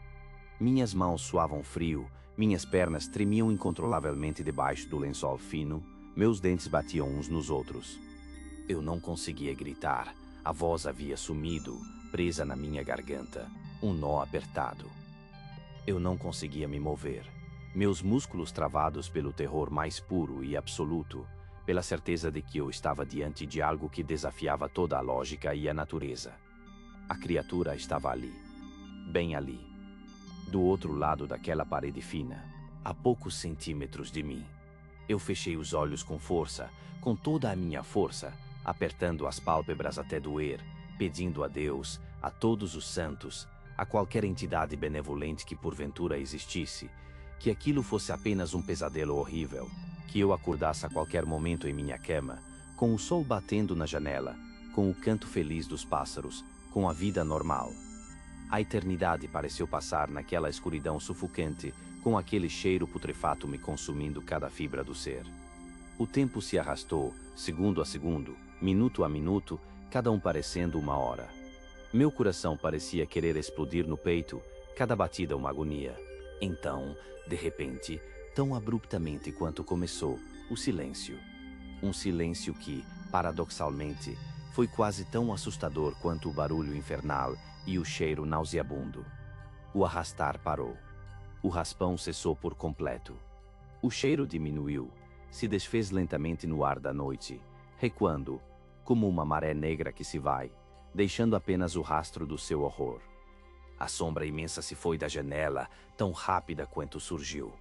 Minhas mãos suavam frio, minhas pernas tremiam incontrolavelmente debaixo do lençol fino, meus dentes batiam uns nos outros. Eu não conseguia gritar, a voz havia sumido, presa na minha garganta, um nó apertado. Eu não conseguia me mover, meus músculos travados pelo terror mais puro e absoluto, pela certeza de que eu estava diante de algo que desafiava toda a lógica e a natureza. A criatura estava ali, bem ali, do outro lado daquela parede fina, a poucos centímetros de mim. Eu fechei os olhos com força, com toda a minha força, apertando as pálpebras até doer, pedindo a Deus, a todos os santos, a qualquer entidade benevolente que porventura existisse, que aquilo fosse apenas um pesadelo horrível, que eu acordasse a qualquer momento em minha cama, com o sol batendo na janela, com o canto feliz dos pássaros, com a vida normal. A eternidade pareceu passar naquela escuridão sufocante, com aquele cheiro putrefato me consumindo cada fibra do ser. O tempo se arrastou, segundo a segundo, minuto a minuto, cada um parecendo uma hora. Meu coração parecia querer explodir no peito, cada batida uma agonia. Então, de repente, tão abruptamente quanto começou, o silêncio. Um silêncio que, paradoxalmente, foi quase tão assustador quanto o barulho infernal e o cheiro nauseabundo. O arrastar parou. O raspão cessou por completo. O cheiro diminuiu, se desfez lentamente no ar da noite, recuando, como uma maré negra que se vai, deixando apenas o rastro do seu horror. A sombra imensa se foi da janela, tão rápida quanto surgiu.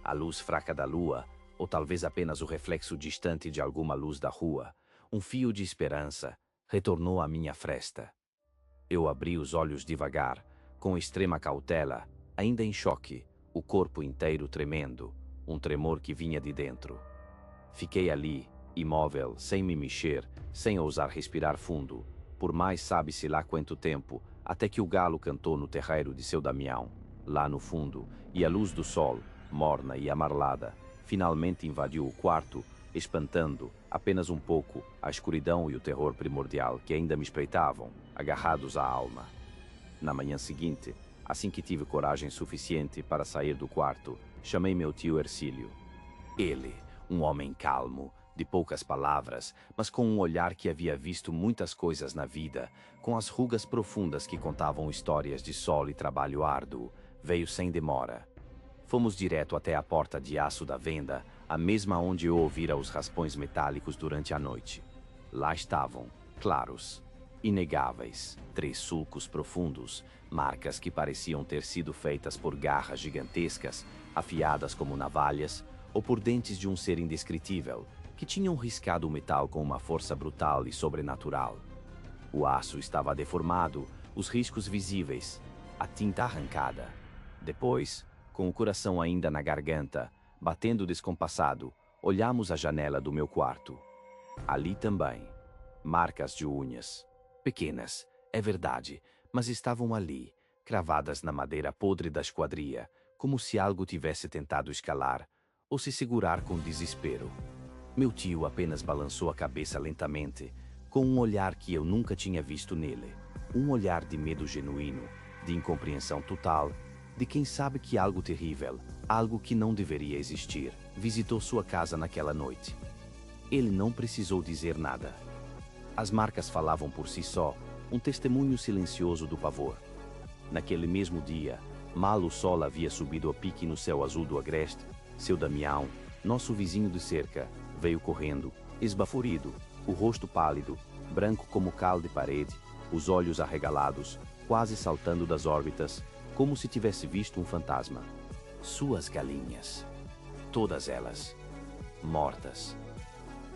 A luz fraca da lua, ou talvez apenas o reflexo distante de alguma luz da rua, um fio de esperança, retornou à minha fresta. Eu abri os olhos devagar, com extrema cautela, ainda em choque, o corpo inteiro tremendo, um tremor que vinha de dentro. Fiquei ali, imóvel, sem me mexer, sem ousar respirar fundo, por mais sabe-se lá quanto tempo, até que o galo cantou no terreiro de seu Damião, lá no fundo, e a luz do sol, morna e amarelada, finalmente invadiu o quarto, espantando, apenas um pouco, a escuridão e o terror primordial que ainda me espreitavam, agarrados à alma. Na manhã seguinte, assim que tive coragem suficiente para sair do quarto, chamei meu tio Hercílio. Ele, um homem calmo, de poucas palavras, mas com um olhar que havia visto muitas coisas na vida, com as rugas profundas que contavam histórias de sol e trabalho árduo, veio sem demora. Fomos direto até a porta de aço da venda, a mesma onde eu ouvira os raspões metálicos durante a noite. Lá estavam, claros, inegáveis, 3 sulcos profundos, marcas que pareciam ter sido feitas por garras gigantescas, afiadas como navalhas, ou por dentes de um ser indescritível, que tinham riscado o metal com uma força brutal e sobrenatural. O aço estava deformado, os riscos visíveis, a tinta arrancada. Depois, com o coração ainda na garganta, batendo descompassado, olhamos a janela do meu quarto. Ali também, marcas de unhas. Pequenas, é verdade, mas estavam ali, cravadas na madeira podre da esquadria, como se algo tivesse tentado escalar, ou se segurar com desespero. Meu tio apenas balançou a cabeça lentamente, com um olhar que eu nunca tinha visto nele. Um olhar de medo genuíno, de incompreensão total, de quem sabe que algo terrível, algo que não deveria existir, visitou sua casa naquela noite. Ele não precisou dizer nada. As marcas falavam por si só, um testemunho silencioso do pavor. Naquele mesmo dia, mal o sol havia subido a pique no céu azul do agreste, seu Damião, nosso vizinho de cerca, veio correndo, esbaforido, o rosto pálido, branco como cal de parede, os olhos arregalados, quase saltando das órbitas, como se tivesse visto um fantasma. Suas galinhas, todas elas, mortas.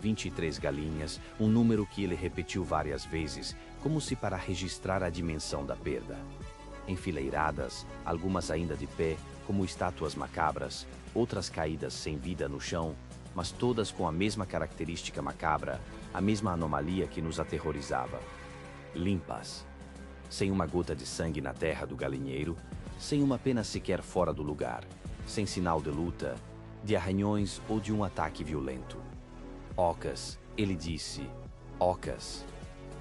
23 galinhas, um número que ele repetiu várias vezes, como se para registrar a dimensão da perda. Enfileiradas, algumas ainda de pé, como estátuas macabras, outras caídas sem vida no chão, mas todas com a mesma característica macabra, a mesma anomalia que nos aterrorizava. Limpas, sem uma gota de sangue na terra do galinheiro, sem uma pena sequer fora do lugar, sem sinal de luta, de arranhões ou de um ataque violento. Ocas, ele disse, Ocas,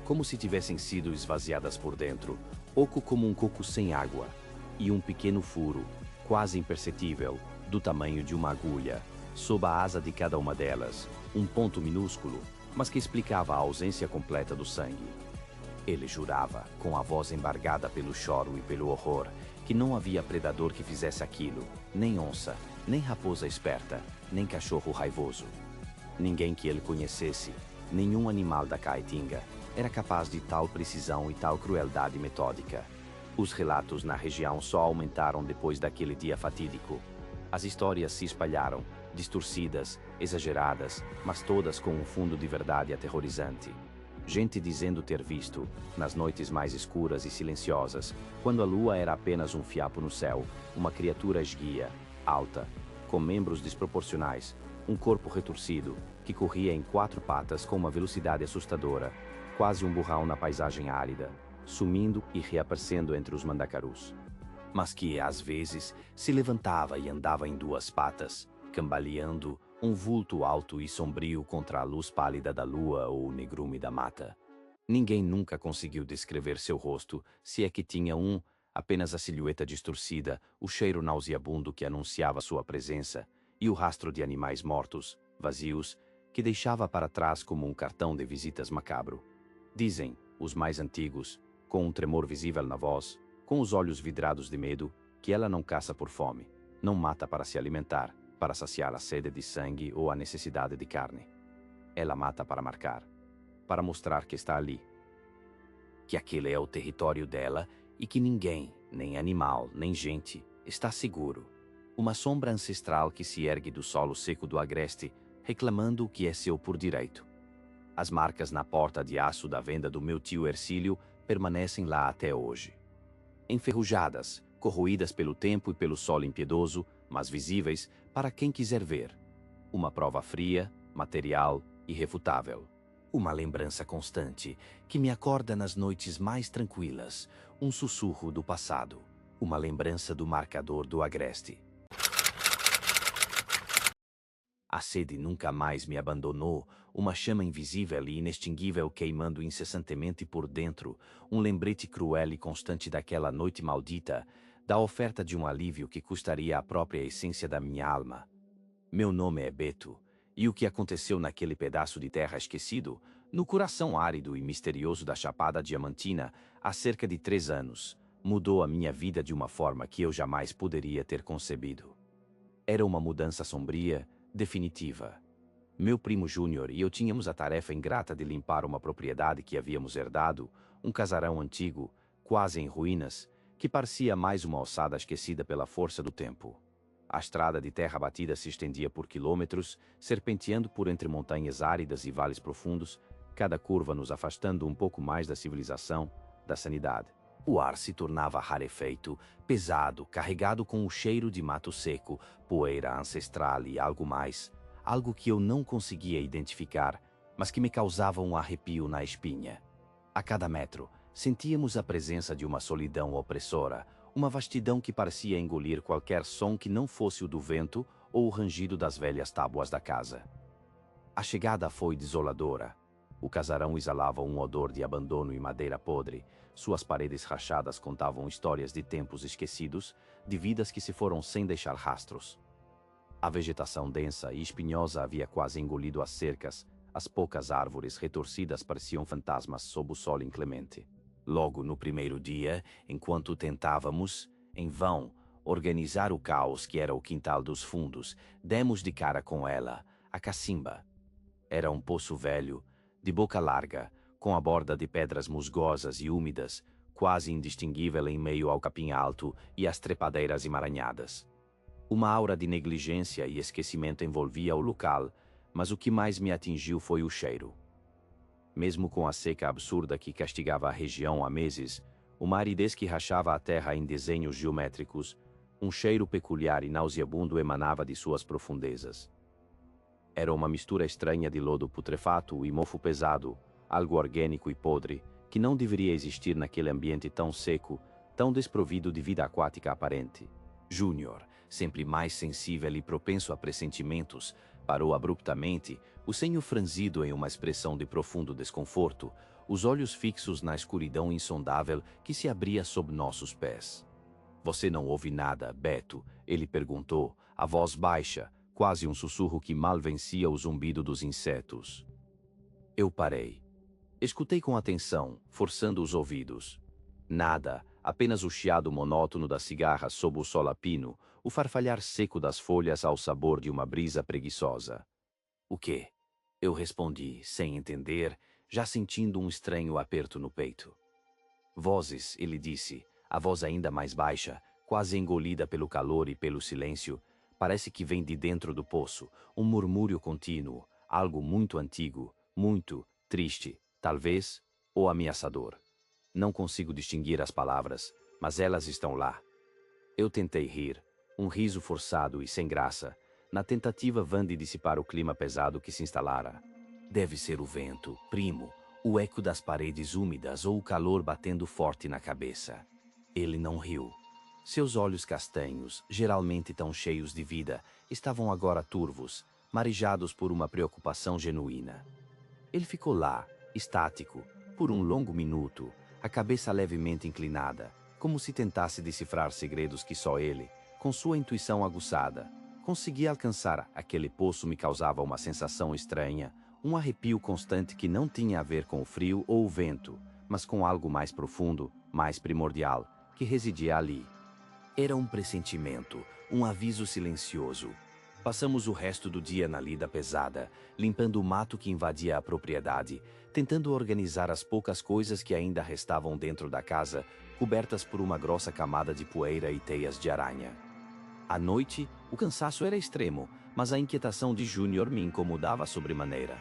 como se tivessem sido esvaziadas por dentro, oco como um coco sem água, e um pequeno furo, quase imperceptível, do tamanho de uma agulha, sob a asa de cada uma delas, um ponto minúsculo, mas que explicava a ausência completa do sangue. Ele jurava, com a voz embargada pelo choro e pelo horror, que não havia predador que fizesse aquilo, nem onça, nem raposa esperta, nem cachorro raivoso. Ninguém que ele conhecesse, nenhum animal da Caatinga, era capaz de tal precisão e tal crueldade metódica. Os relatos na região só aumentaram depois daquele dia fatídico. As histórias se espalharam, distorcidas, exageradas, mas todas com um fundo de verdade aterrorizante. Gente dizendo ter visto, nas noites mais escuras e silenciosas, quando a lua era apenas um fiapo no céu, uma criatura esguia, alta, com membros desproporcionais, um corpo retorcido, que corria em 4 patas com uma velocidade assustadora, quase um burrão na paisagem árida, sumindo e reaparecendo entre os mandacarus. Mas que, às vezes, se levantava e andava em 2 patas, cambaleando, um vulto alto e sombrio contra a luz pálida da lua ou o negrume da mata. Ninguém nunca conseguiu descrever seu rosto, se é que tinha um, apenas a silhueta distorcida, o cheiro nauseabundo que anunciava sua presença, e o rastro de animais mortos, vazios, que deixava para trás como um cartão de visitas macabro. Dizem, os mais antigos, com um tremor visível na voz, com os olhos vidrados de medo, que ela não caça por fome, não mata para se alimentar, para saciar a sede de sangue ou a necessidade de carne. Ela mata para marcar, para mostrar que está ali, que aquele é o território dela e que ninguém, nem animal, nem gente, está seguro. Uma sombra ancestral que se ergue do solo seco do agreste, reclamando o que é seu por direito. As marcas na porta de aço da venda do meu tio Hercílio permanecem lá até hoje. Enferrujadas, corroídas pelo tempo e pelo sol impiedoso, mas visíveis para quem quiser ver. Uma prova fria, material, irrefutável. Uma lembrança constante que me acorda nas noites mais tranquilas, um sussurro do passado, uma lembrança do marcador do agreste. A sede nunca mais me abandonou, uma chama invisível e inextinguível queimando incessantemente por dentro, um lembrete cruel e constante daquela noite maldita, da oferta de um alívio que custaria a própria essência da minha alma. Meu nome é Beto, e o que aconteceu naquele pedaço de terra esquecido, no coração árido e misterioso da Chapada Diamantina, há cerca de 3 anos, mudou a minha vida de uma forma que eu jamais poderia ter concebido. Era uma mudança sombria, definitiva. Meu primo Júnior e eu tínhamos a tarefa ingrata de limpar uma propriedade que havíamos herdado, um casarão antigo, quase em ruínas, que parecia mais uma ossada esquecida pela força do tempo. A estrada de terra batida se estendia por quilômetros, serpenteando por entre montanhas áridas e vales profundos, cada curva nos afastando um pouco mais da civilização, da sanidade. O ar se tornava rarefeito, pesado, carregado com o cheiro de mato seco, poeira ancestral e algo mais, algo que eu não conseguia identificar, mas que me causava um arrepio na espinha. A cada metro, sentíamos a presença de uma solidão opressora, uma vastidão que parecia engolir qualquer som que não fosse o do vento ou o rangido das velhas tábuas da casa. A chegada foi desoladora. O casarão exalava um odor de abandono e madeira podre. Suas paredes rachadas contavam histórias de tempos esquecidos, de vidas que se foram sem deixar rastros. A vegetação densa e espinhosa havia quase engolido as cercas. As poucas árvores retorcidas pareciam fantasmas sob o sol inclemente. Logo no primeiro dia, enquanto tentávamos, em vão, organizar o caos que era o quintal dos fundos, demos de cara com ela, a cacimba. Era um poço velho, de boca larga, com a borda de pedras musgosas e úmidas, quase indistinguível em meio ao capim alto e às trepadeiras emaranhadas. Uma aura de negligência e esquecimento envolvia o local, mas o que mais me atingiu foi o cheiro. Mesmo com a seca absurda que castigava a região há meses, uma aridez que rachava a terra em desenhos geométricos, um cheiro peculiar e nauseabundo emanava de suas profundezas. Era uma mistura estranha de lodo putrefato e mofo pesado, algo orgânico e podre, que não deveria existir naquele ambiente tão seco, tão desprovido de vida aquática aparente. Júnior, sempre mais sensível e propenso a pressentimentos, parou abruptamente, o senho franzido em uma expressão de profundo desconforto, os olhos fixos na escuridão insondável que se abria sob nossos pés. Você não ouve nada, Beto? Ele perguntou, a voz baixa, quase um sussurro que mal vencia o zumbido dos insetos. Eu parei. Escutei com atenção, forçando os ouvidos. Nada, apenas o chiado monótono da cigarra sob o solapino, o farfalhar seco das folhas ao sabor de uma brisa preguiçosa. O quê? Eu respondi, sem entender, já sentindo um estranho aperto no peito. Vozes, ele disse, a voz ainda mais baixa, quase engolida pelo calor e pelo silêncio, parece que vem de dentro do poço, um murmúrio contínuo, algo muito antigo, muito triste, talvez, ou ameaçador. Não consigo distinguir as palavras, mas elas estão lá. Eu tentei rir, um riso forçado e sem graça, na tentativa vã de dissipar o clima pesado que se instalara. Deve ser o vento, primo, o eco das paredes úmidas ou o calor batendo forte na cabeça. Ele não riu. Seus olhos castanhos, geralmente tão cheios de vida, estavam agora turvos, marejados por uma preocupação genuína. Ele ficou lá, estático, por um longo minuto, a cabeça levemente inclinada, como se tentasse decifrar segredos que só ele, com sua intuição aguçada, conseguia alcançar. Aquele poço me causava uma sensação estranha, um arrepio constante que não tinha a ver com o frio ou o vento, mas com algo mais profundo, mais primordial, que residia ali. Era um pressentimento, um aviso silencioso. Passamos o resto do dia na lida pesada, limpando o mato que invadia a propriedade, tentando organizar as poucas coisas que ainda restavam dentro da casa, cobertas por uma grossa camada de poeira e teias de aranha. À noite, o cansaço era extremo, mas a inquietação de Júnior me incomodava sobremaneira.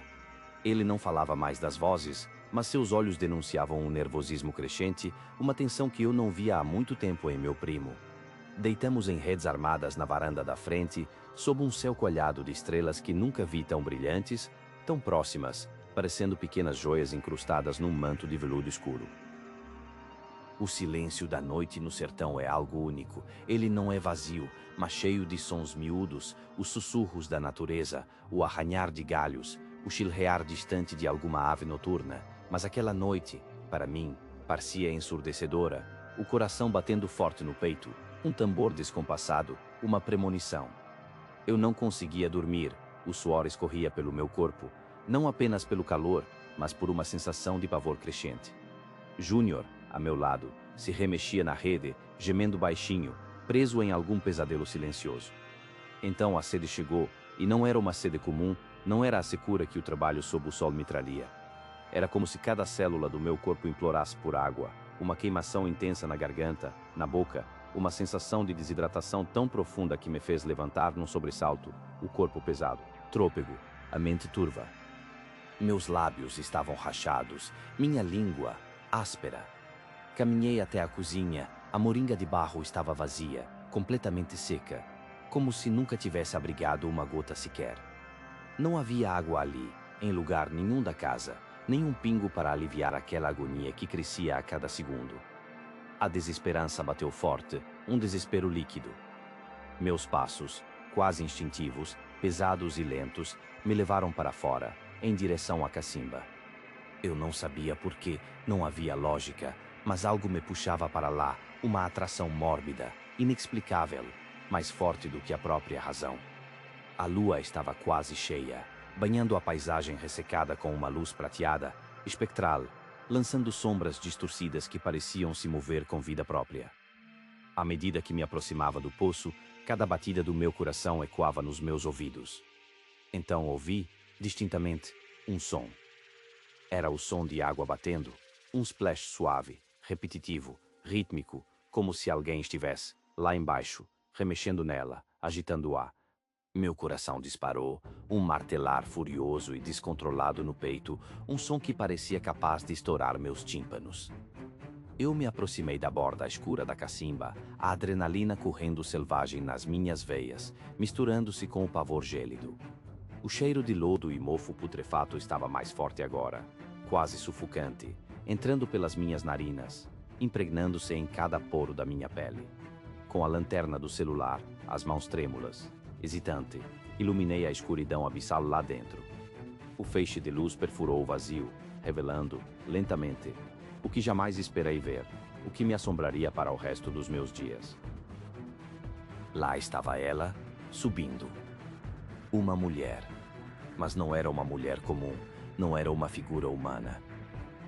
Ele não falava mais das vozes, mas seus olhos denunciavam um nervosismo crescente, uma tensão que eu não via há muito tempo em meu primo. Deitamos em redes armadas na varanda da frente, sob um céu coalhado de estrelas que nunca vi tão brilhantes, tão próximas, parecendo pequenas joias incrustadas num manto de veludo escuro. O silêncio da noite no sertão é algo único. Ele não é vazio, mas cheio de sons miúdos, os sussurros da natureza, o arranhar de galhos, o chilrear distante de alguma ave noturna. Mas aquela noite, para mim, parecia ensurdecedora, o coração batendo forte no peito, um tambor descompassado, uma premonição. Eu não conseguia dormir, o suor escorria pelo meu corpo, não apenas pelo calor, mas por uma sensação de pavor crescente. Júnior, a meu lado, se remexia na rede, gemendo baixinho, preso em algum pesadelo silencioso. Então a sede chegou, e não era uma sede comum, não era a secura que o trabalho sob o sol me traria. Era como se cada célula do meu corpo implorasse por água, uma queimação intensa na garganta, na boca, uma sensação de desidratação tão profunda que me fez levantar num sobressalto, o corpo pesado, trôpego, a mente turva. Meus lábios estavam rachados, minha língua, áspera. Caminhei até a cozinha, a moringa de barro estava vazia, completamente seca, como se nunca tivesse abrigado uma gota sequer. Não havia água ali, em lugar nenhum da casa, nem um pingo para aliviar aquela agonia que crescia a cada segundo. A desesperança bateu forte, um desespero líquido. Meus passos, quase instintivos, pesados e lentos, me levaram para fora, em direção à cacimba. Eu não sabia por quê, não havia lógica, mas algo me puxava para lá, uma atração mórbida, inexplicável, mais forte do que a própria razão. A lua estava quase cheia, banhando a paisagem ressecada com uma luz prateada, espectral, lançando sombras distorcidas que pareciam se mover com vida própria. À medida que me aproximava do poço, cada batida do meu coração ecoava nos meus ouvidos. Então ouvi, distintamente, um som. Era o som de água batendo, um splash suave, repetitivo, rítmico, como se alguém estivesse, lá embaixo, remexendo nela, agitando-a. Meu coração disparou, um martelar furioso e descontrolado no peito, um som que parecia capaz de estourar meus tímpanos. Eu me aproximei da borda escura da cacimba, a adrenalina correndo selvagem nas minhas veias, misturando-se com o pavor gélido. O cheiro de lodo e mofo putrefato estava mais forte agora, quase sufocante, entrando pelas minhas narinas, impregnando-se em cada poro da minha pele. Com a lanterna do celular, as mãos trêmulas, hesitante, iluminei a escuridão abissal lá dentro. O feixe de luz perfurou o vazio, revelando, lentamente, o que jamais esperei ver, o que me assombraria para o resto dos meus dias. Lá estava ela, subindo. Uma mulher. Mas não era uma mulher comum, não era uma figura humana.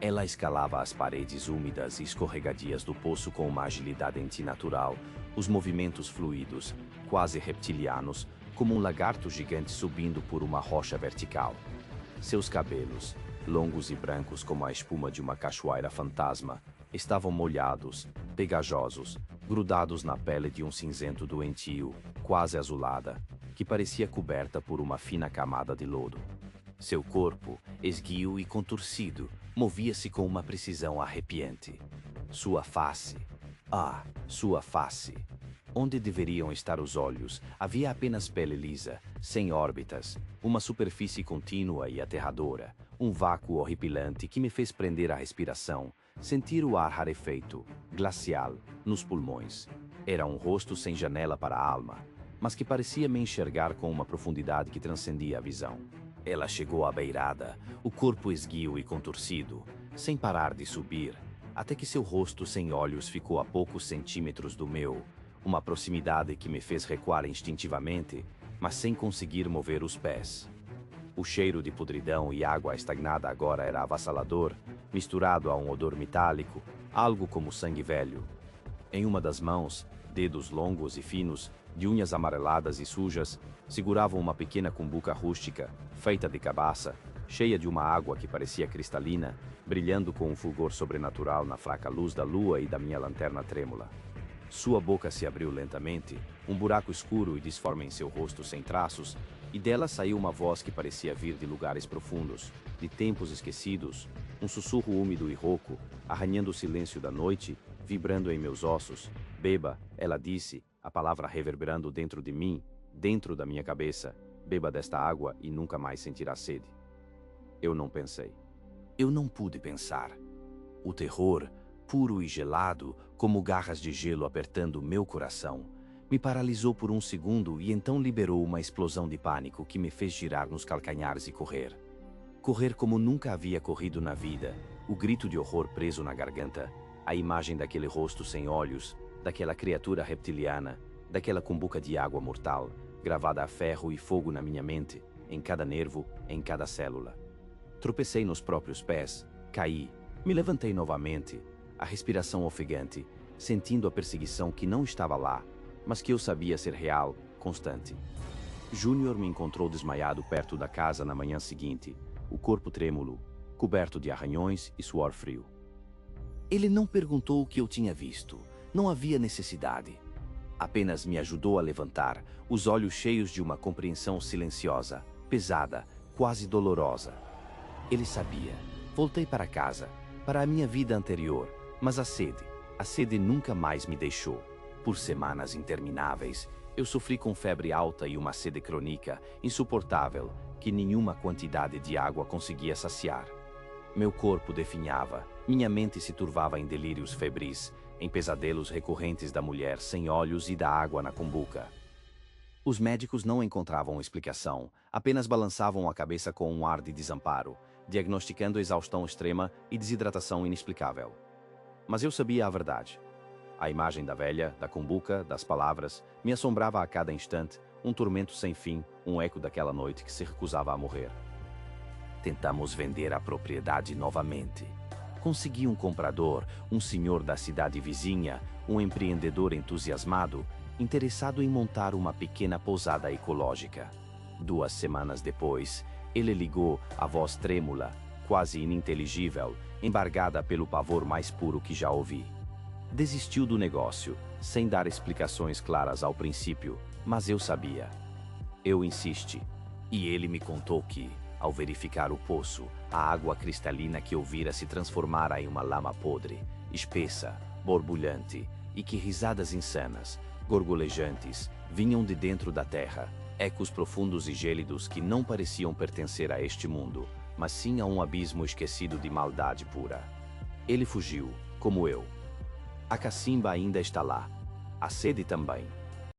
Ela escalava as paredes úmidas e escorregadias do poço com uma agilidade antinatural, os movimentos fluidos, quase reptilianos, como um lagarto gigante subindo por uma rocha vertical. Seus cabelos, longos e brancos como a espuma de uma cachoeira fantasma, estavam molhados, pegajosos, grudados na pele de um cinzento doentio, quase azulada, que parecia coberta por uma fina camada de lodo. Seu corpo, esguio e contorcido, movia-se com uma precisão arrepiante. Sua face. Ah, sua face. Onde deveriam estar os olhos, havia apenas pele lisa, sem órbitas, uma superfície contínua e aterradora, um vácuo horripilante que me fez prender a respiração, sentir o ar rarefeito, glacial, nos pulmões. Era um rosto sem janela para a alma, mas que parecia me enxergar com uma profundidade que transcendia a visão. Ela chegou à beirada, o corpo esguio e contorcido, sem parar de subir, até que seu rosto sem olhos ficou a poucos centímetros do meu, uma proximidade que me fez recuar instintivamente, mas sem conseguir mover os pés. O cheiro de podridão e água estagnada agora era avassalador, misturado a um odor metálico, algo como sangue velho. Em uma das mãos, dedos longos e finos, de unhas amareladas e sujas, seguravam uma pequena cumbuca rústica, feita de cabaça, cheia de uma água que parecia cristalina, brilhando com um fulgor sobrenatural na fraca luz da lua e da minha lanterna trêmula. Sua boca se abriu lentamente, um buraco escuro e disforme em seu rosto sem traços, e dela saiu uma voz que parecia vir de lugares profundos, de tempos esquecidos, um sussurro úmido e rouco, arranhando o silêncio da noite, vibrando em meus ossos. Beba, ela disse, a palavra reverberando dentro de mim, dentro da minha cabeça. Beba desta água e nunca mais sentirá sede. Eu não pensei. Eu não pude pensar. O terror, puro e gelado, como garras de gelo apertando meu coração, me paralisou por um segundo e então liberou uma explosão de pânico que me fez girar nos calcanhares e correr. Correr como nunca havia corrido na vida, o grito de horror preso na garganta, a imagem daquele rosto sem olhos, daquela criatura reptiliana, daquela cumbuca de água mortal, gravada a ferro e fogo na minha mente, em cada nervo, em cada célula. Tropecei nos próprios pés, caí, me levantei novamente, a respiração ofegante, sentindo a perseguição que não estava lá, mas que eu sabia ser real, constante. Júnior me encontrou desmaiado perto da casa na manhã seguinte, o corpo trêmulo, coberto de arranhões e suor frio. Ele não perguntou o que eu tinha visto, não havia necessidade. Apenas me ajudou a levantar, os olhos cheios de uma compreensão silenciosa, pesada, quase dolorosa. Ele sabia. Voltei para casa, para a minha vida anterior, mas a sede nunca mais me deixou. Por semanas intermináveis, eu sofri com febre alta e uma sede crônica, insuportável, que nenhuma quantidade de água conseguia saciar. Meu corpo definhava, minha mente se turvava em delírios febris, em pesadelos recorrentes da mulher sem olhos e da água na cumbuca. Os médicos não encontravam explicação, apenas balançavam a cabeça com um ar de desamparo, diagnosticando exaustão extrema e desidratação inexplicável. Mas eu sabia a verdade. A imagem da velha, da cumbuca, das palavras, me assombrava a cada instante, um tormento sem fim, um eco daquela noite que se recusava a morrer. Tentamos vender a propriedade novamente. Consegui um comprador, um senhor da cidade vizinha, um empreendedor entusiasmado, interessado em montar uma pequena pousada ecológica. 2 semanas depois, ele ligou, a voz trêmula, quase ininteligível, embargada pelo pavor mais puro que já ouvi. Desistiu do negócio, sem dar explicações claras ao princípio, mas eu sabia. Eu insisti, e ele me contou que, ao verificar o poço, a água cristalina que eu vira se transformara em uma lama podre, espessa, borbulhante, e que risadas insanas, gorgolejantes, vinham de dentro da terra, ecos profundos e gélidos que não pareciam pertencer a este mundo, mas sim a um abismo esquecido de maldade pura. Ele fugiu, como eu. A cacimba ainda está lá. A sede também.